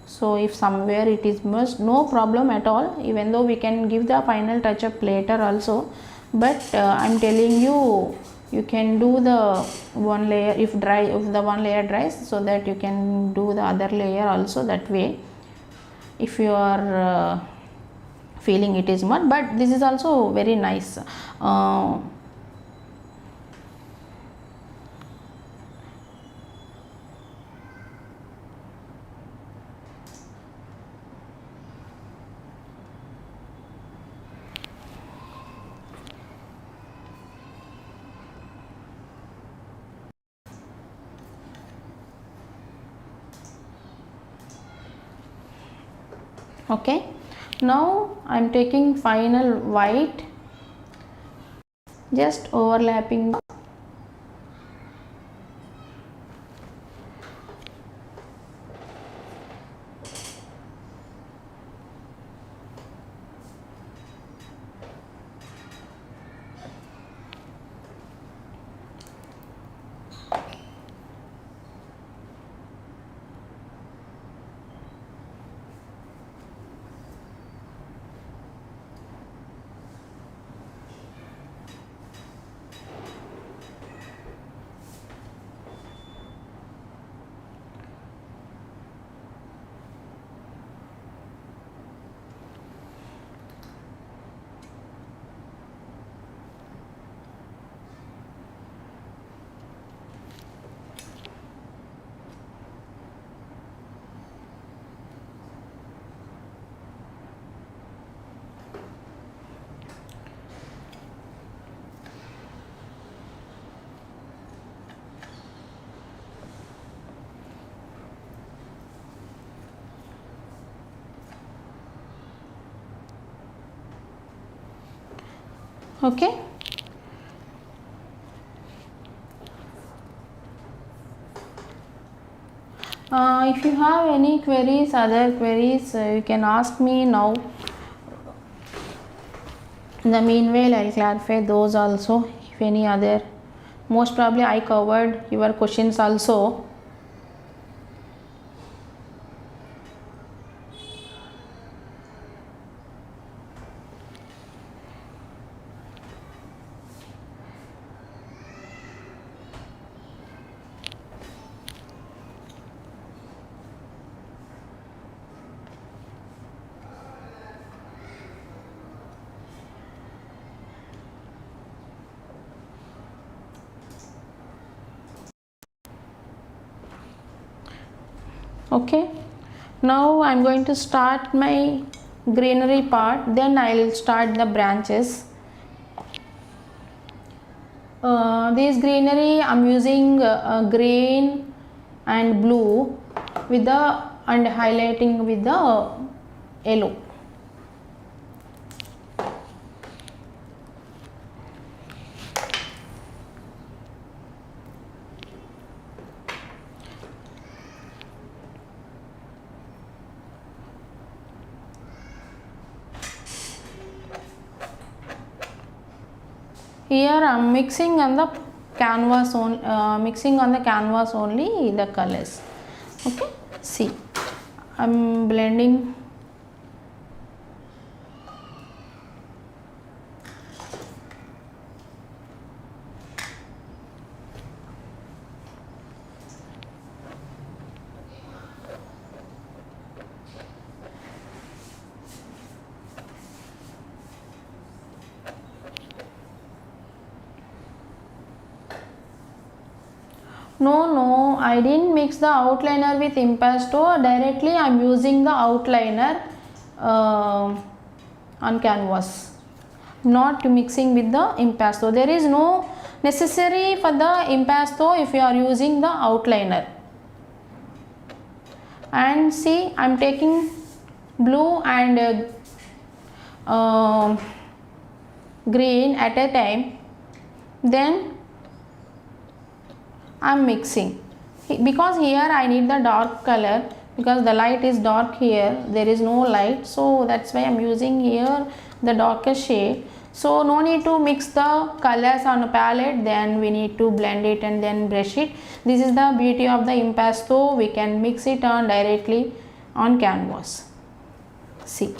So if somewhere it is merged, no problem at all, even though we can give the final touch up later also, but I am telling you, you can do the one layer if the one layer dries, so that you can do the other layer also that way, if you are feeling it is mud. But this is also very nice. Okay, now I am taking final white, just overlapping. Okay, if you have any queries, other queries, you can ask me now. In the meanwhile, I'll clarify those also. If any other, most probably I covered your questions also. Okay, now I'm going to start my greenery part, then I'll start the branches. This greenery I'm using green and blue with the and highlighting with the yellow. Here I'm mixing on the canvas only the colors. Okay, see, I'm blending. No, I didn't mix the outliner with impasto. Directly I am using the outliner on canvas, not mixing with the impasto. There is no necessary for the impasto if you are using the outliner. And see, I am taking blue and green at a time, then I am mixing, because here I need the dark color, because the light is dark here, there is no light, so that's why I am using here the darker shade. So no need to mix the colors on a palette, then we need to blend it and then brush it. This is the beauty of the impasto, we can mix it on directly on canvas. See.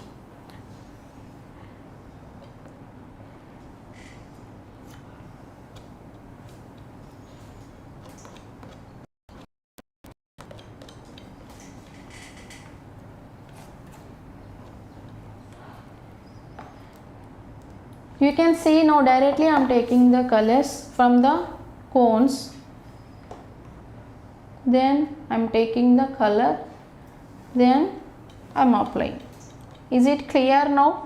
You can see now directly I am taking the colors from the cones, then I am taking the color, then I am applying. Is it clear now?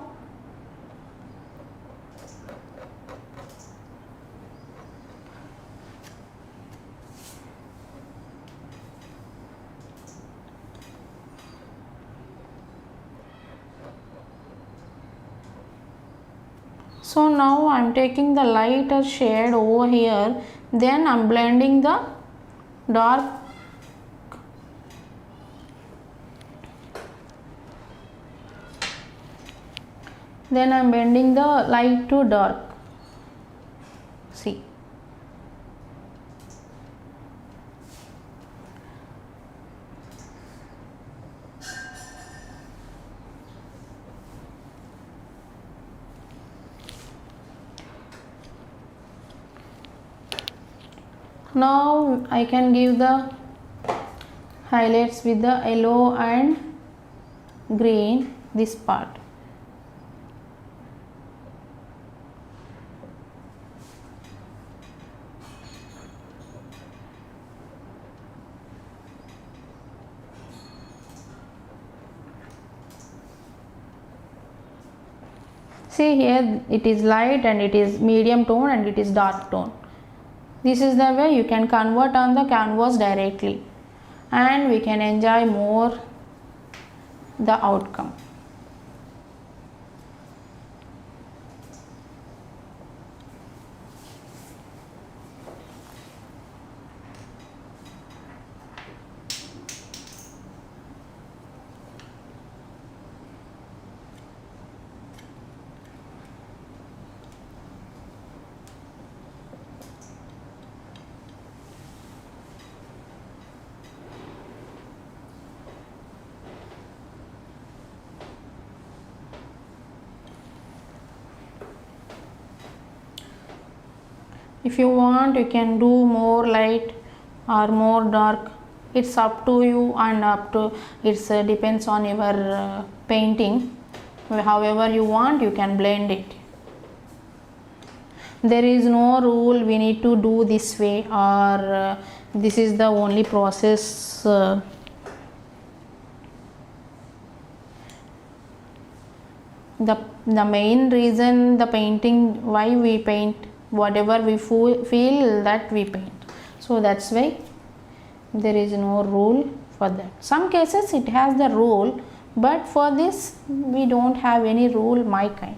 So now I am taking the lighter shade over here, then I am blending the dark then I am blending the light to dark. See, now I can give the highlights with the yellow and green this part. See here, it is light and it is medium tone and it is dark tone. This is the way you can convert on the canvas directly, and we can enjoy more the outcome. If you want, you can do more light or more dark. It's up to you and up to it's depends on your painting. However you want, you can blend it. There is no rule we need to do this way or this is the only process. The main reason the painting, why we paint, whatever we feel that we paint. So that's why there is no rule for that. Some cases it has the rule, but for this we don't have any rule, my kind.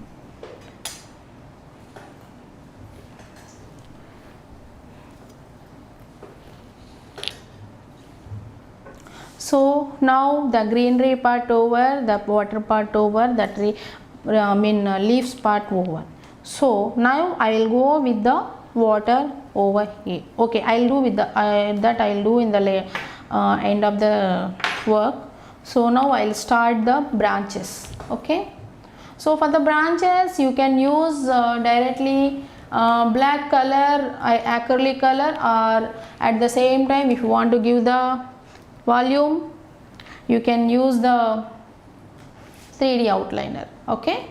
So now the greenery part over, the water part over, the tree leaves part over. So now I will go with the water over here. Okay, I will do with the that I will do in the end of the work. So now I will start the branches. Okay, so for the branches you can use directly black color, acrylic color, or at the same time if you want to give the volume you can use the 3D outliner. Okay,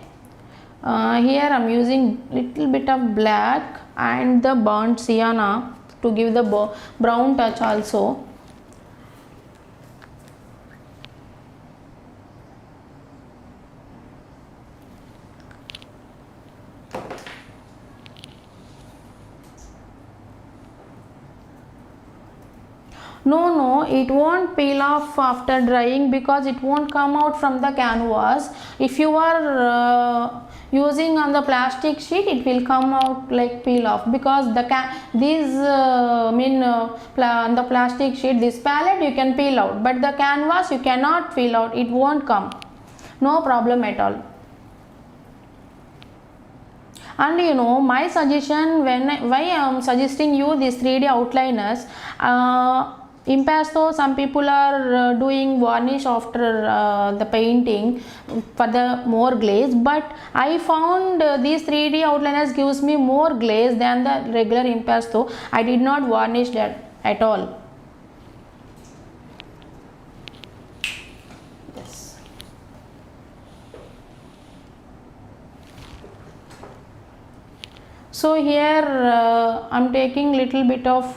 here I am using little bit of black and the burnt sienna to give the brown touch also. No, it won't peel off after drying because it won't come out from the canvas. If you are using on the plastic sheet, it will come out like peel off because the on the plastic sheet, this palette you can peel out, but the canvas you cannot peel out. It won't come. No problem at all. And you know, my suggestion, why I am suggesting you these 3D outliners, Impasto, some people are doing varnish after the painting for the more glaze, but I found these 3D outliners gives me more glaze than the regular Impasto. I did not varnish that at all. Yes. So here I am taking little bit of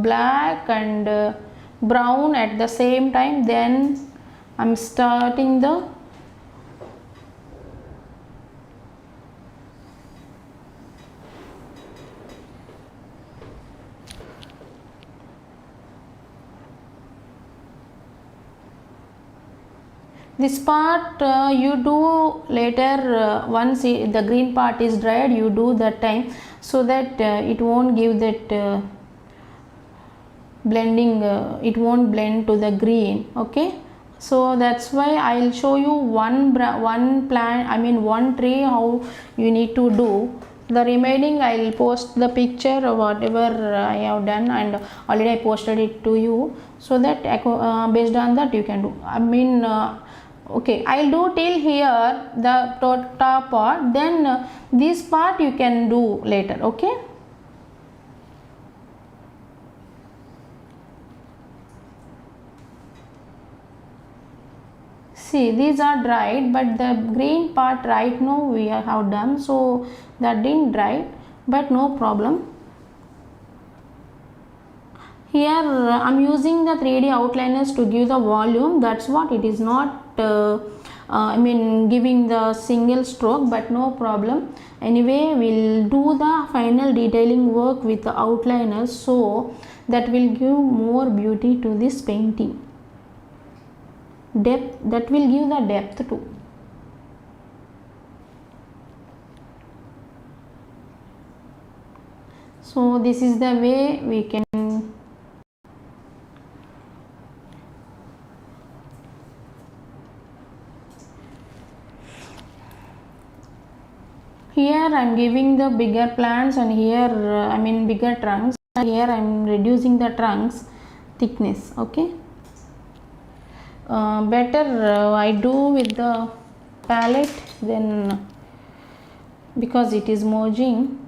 black and brown at the same time, then I am starting the This part you do later, once the green part is dried, you do that time, so that it won't give that blending, it won't blend to the green. Okay, so that's why I'll show you one plant, I mean one tree, how you need to do. The remaining I'll post the picture or whatever I have done, and already I posted it to you, so that based on that you can do. I mean okay, I'll do till here the top part, then this part you can do later. Okay, see, these are dried, but the green part right now we have done, so that didn't dry, but no problem. Here I'm using the 3D outliners to give the volume, that's what it is, not I mean giving the single stroke, but no problem. Anyway, we'll do the final detailing work with the outliners, so that will give more beauty to this painting. Depth, that will give the depth too. So this is the way we can. Here I am giving the bigger plants, and here I mean bigger trunks, and here I am reducing the trunks thickness. Okay, better I do with the palette, then because it is merging.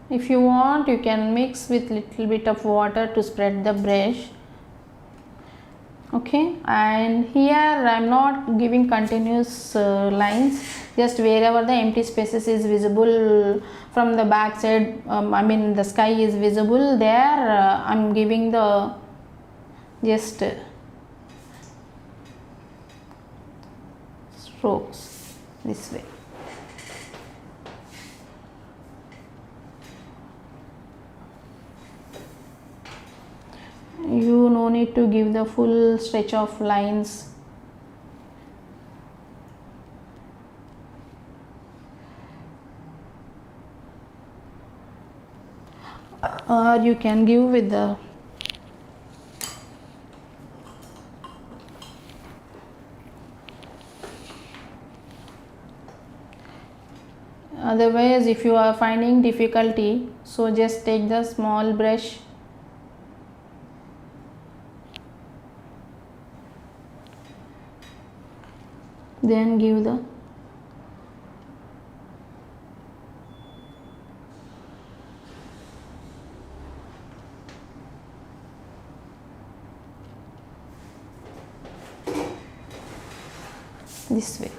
If you want, you can mix with little bit of water to spread the brush. Okay, and here I am not giving continuous lines, just wherever the empty spaces is visible from the back side, I mean the sky is visible, there I am giving the just strokes this way. You no need to give the full stretch of lines. Or you can give with the otherwise, if you are finding difficulty, so just take the small brush, then give the this way.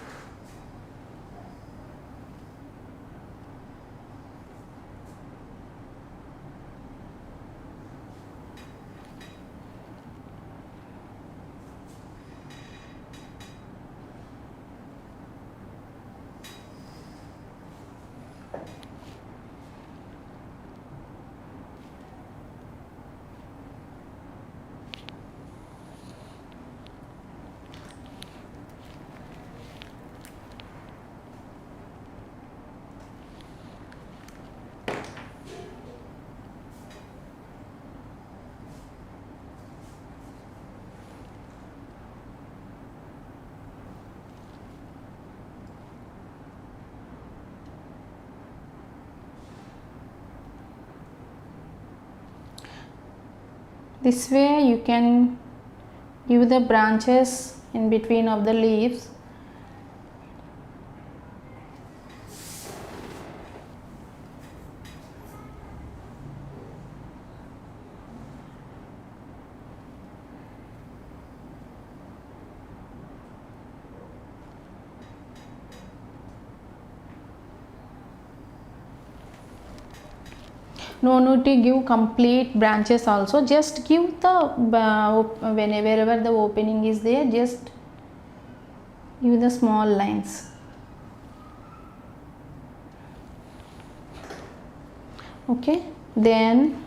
This way you can give the branches in between of the leaves. No need to give complete branches also, just give the wherever the opening is there, just give the small lines. Okay, then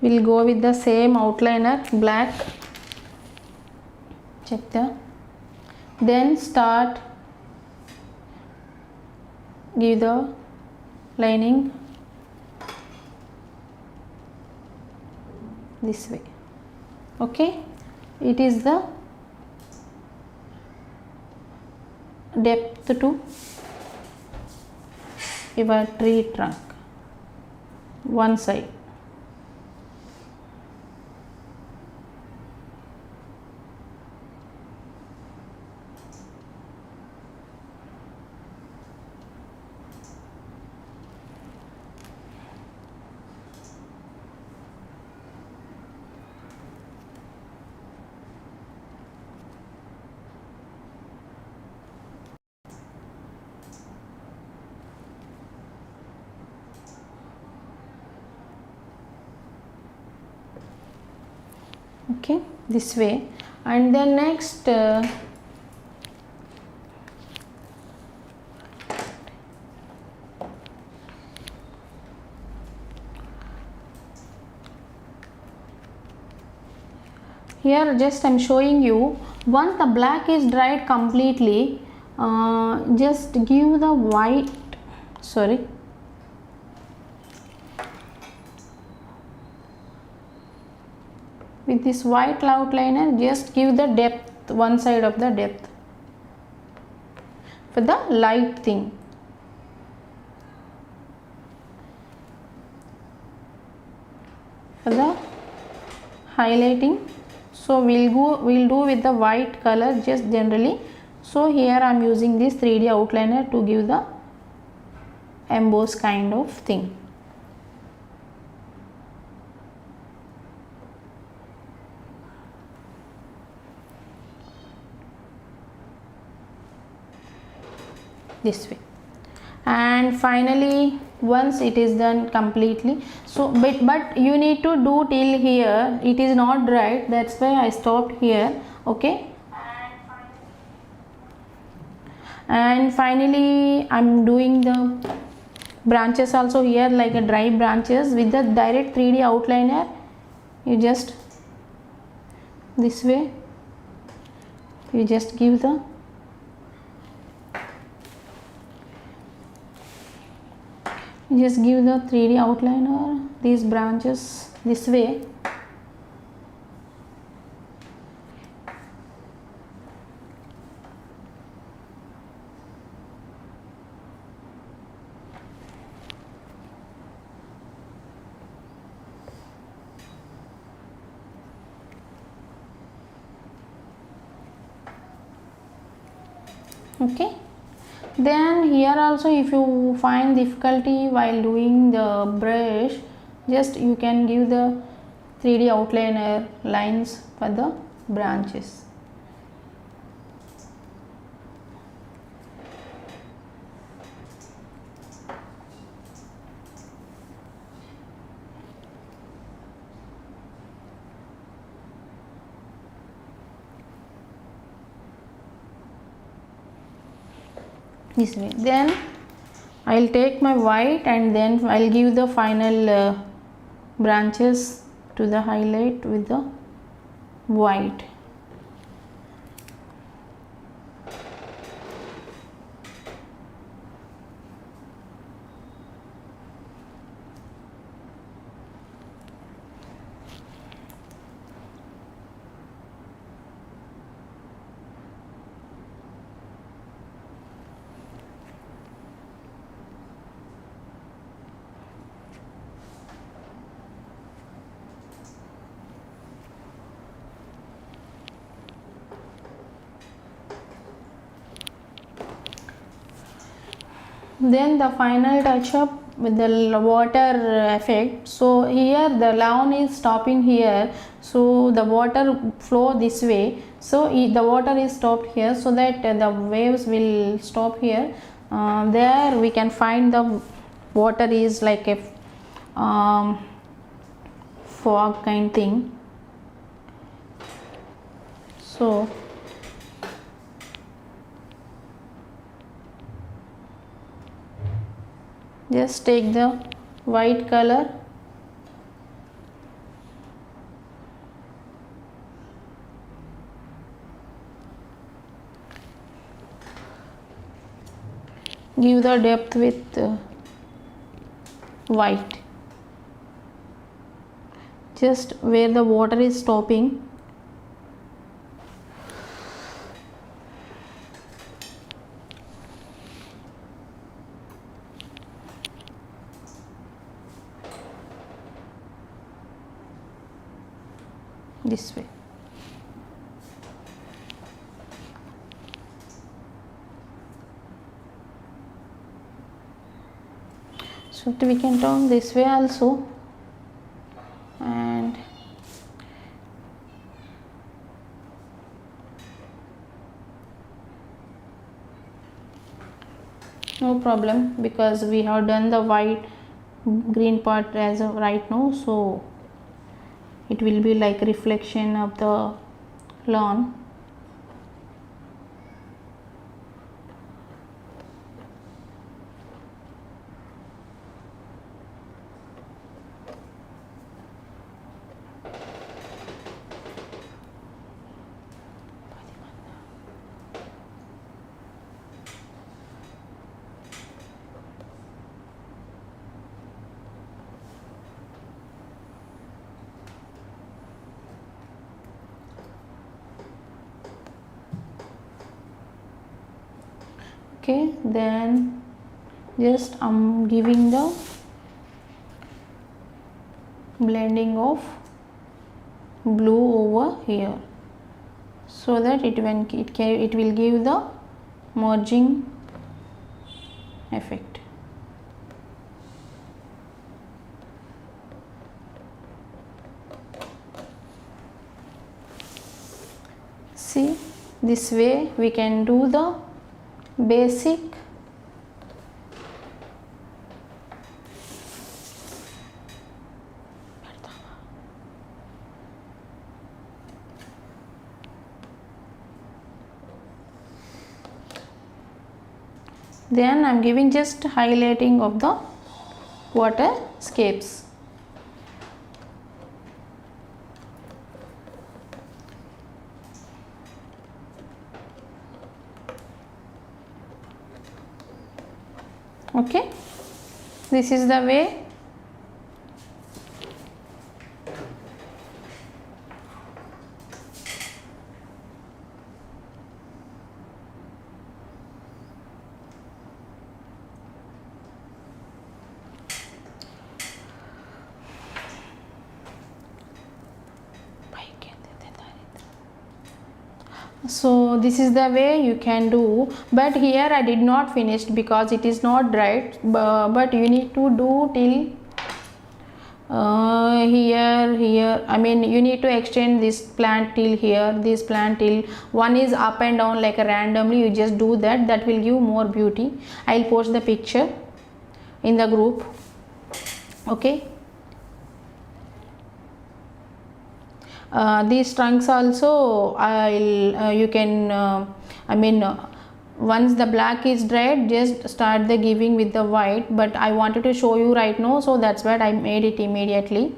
we'll go with the same outliner, black. Check the, then start give the lining this way. Okay, it is the depth to your tree trunk, one side. Okay, this way. And then next here just I am showing you, once the black is dried completely, just give the white, sorry, with this white outliner, just give the depth, one side of the depth for the light thing. For the highlighting, so we'll do with the white color just generally. So here I am using this 3D outliner to give the emboss kind of thing. This way. And finally, once it is done completely, so but you need to do till here, it is not dried, that's why I stopped here. Okay, and finally I'm doing the branches also here, like a dry branches with the direct 3D outliner. You just this way, you just give the just give the 3D outliner these branches this way. Okay, then here also if you find difficulty while doing the brush, just you can give the 3D outliner lines for the branches. This way. Then I'll take my white and then I'll give the final branches to the highlight with the white. Then the final touch up with the water effect. So here the lawn is stopping here, so the water flow this way, so the water is stopped here, so that the waves will stop here. There we can find the water is like a fog kind thing. So just take the white color, give the depth with white, just where the water is stopping. This way. So we can turn this way also, and no problem, because we have done the white green part as of right now, so it will be like reflection of the lawn. Okay, then just I'm giving the blending of blue over here, so that it will give the merging effect. See, this way we can do the basic then I'm giving just highlighting of the waterscapes. Okay, this is the way. So this is the way you can do, but here I did not finish because it is not dried, but you need to do till here, I mean you need to extend this plant till here, this plant till one is up and down like randomly, you just do that, that will give more beauty. I'll post the picture in the group. Okay, these trunks also you can I mean once the black is dried, just start the giving with the white, but I wanted to show you right now, so that's why I made it immediately.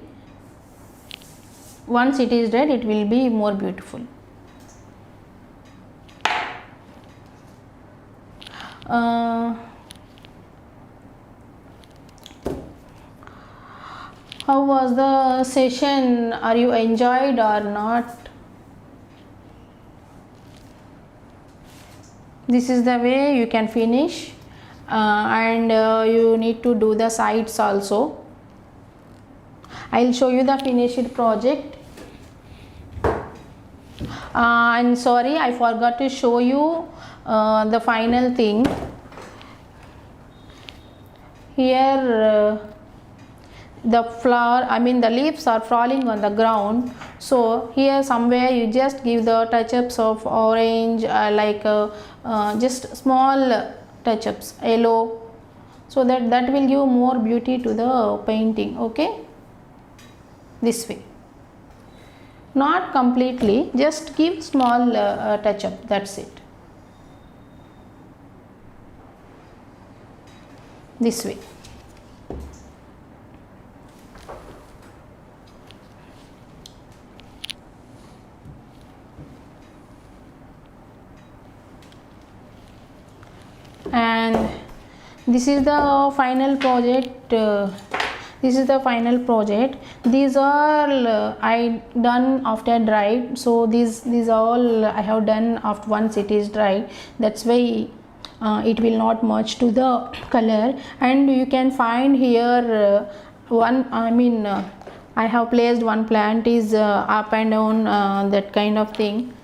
Once it is dried, it will be more beautiful. How was the session? Are you enjoyed or not? This is the way you can finish, and you need to do the sides also. I'll show you the finished project. And sorry, I forgot to show you the final thing. here the flower, I mean the leaves are falling on the ground, so here somewhere you just give the touch-ups of orange, just small touch-ups, yellow, so that will give more beauty to the painting. Okay, this way, not completely, just give small touch-up, that's it, this way. And this is the final project. This is the final project. These all I done after dried, so these all I have done after once it is dried, that's why it will not merge to the color. And you can find here one, I have placed one plant is up and down, that kind of thing.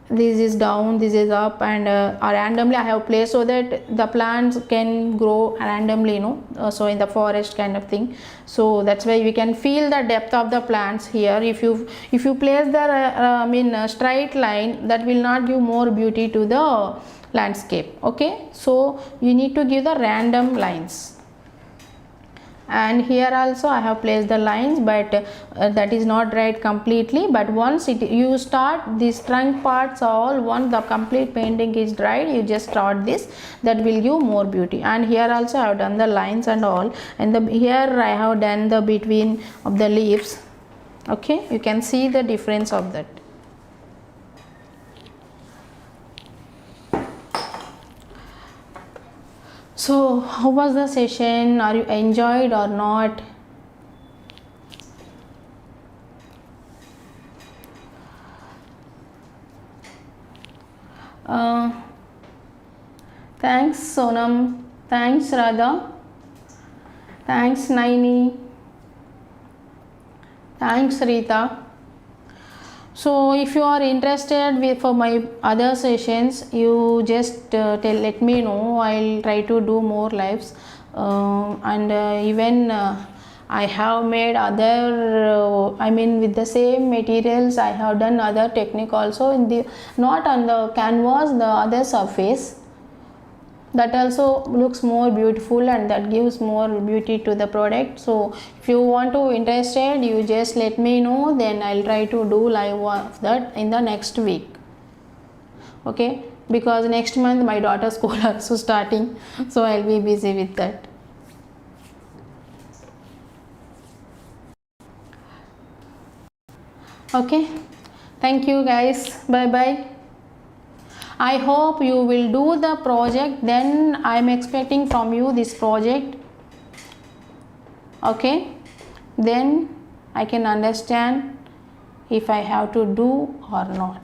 This is down, this is up, and randomly I have placed so that the plants can grow randomly, so in the forest kind of thing. So that's why we can feel the depth of the plants here. If you place the straight line, that will not give more beauty to the landscape. Okay, so you need to give the random lines. And here also I have placed the lines, but that is not dried completely. But once you start these trunk parts, all once the complete painting is dried, you just start this, that will give more beauty. And here also I have done the lines and all, and here I have done the between of the leaves. Okay, you can see the difference of that. So how was the session? Are you enjoyed or not? Thanks Sonam, thanks Radha, thanks Naini, thanks Rita. So if you are interested for my other sessions, you just let me know. I'll try to do more lives, and even I have made other with the same materials I have done other technique also, in the not on the canvas, the other surface, that also looks more beautiful and that gives more beauty to the product. So if you want to interested, you just let me know, then I'll try to do live of that in the next week. Okay, because next month my daughter's school also starting, so I'll be busy with that. Okay, thank you guys, bye bye. I hope you will do the project, then I am expecting from you this project. Okay, then I can understand if I have to do or not.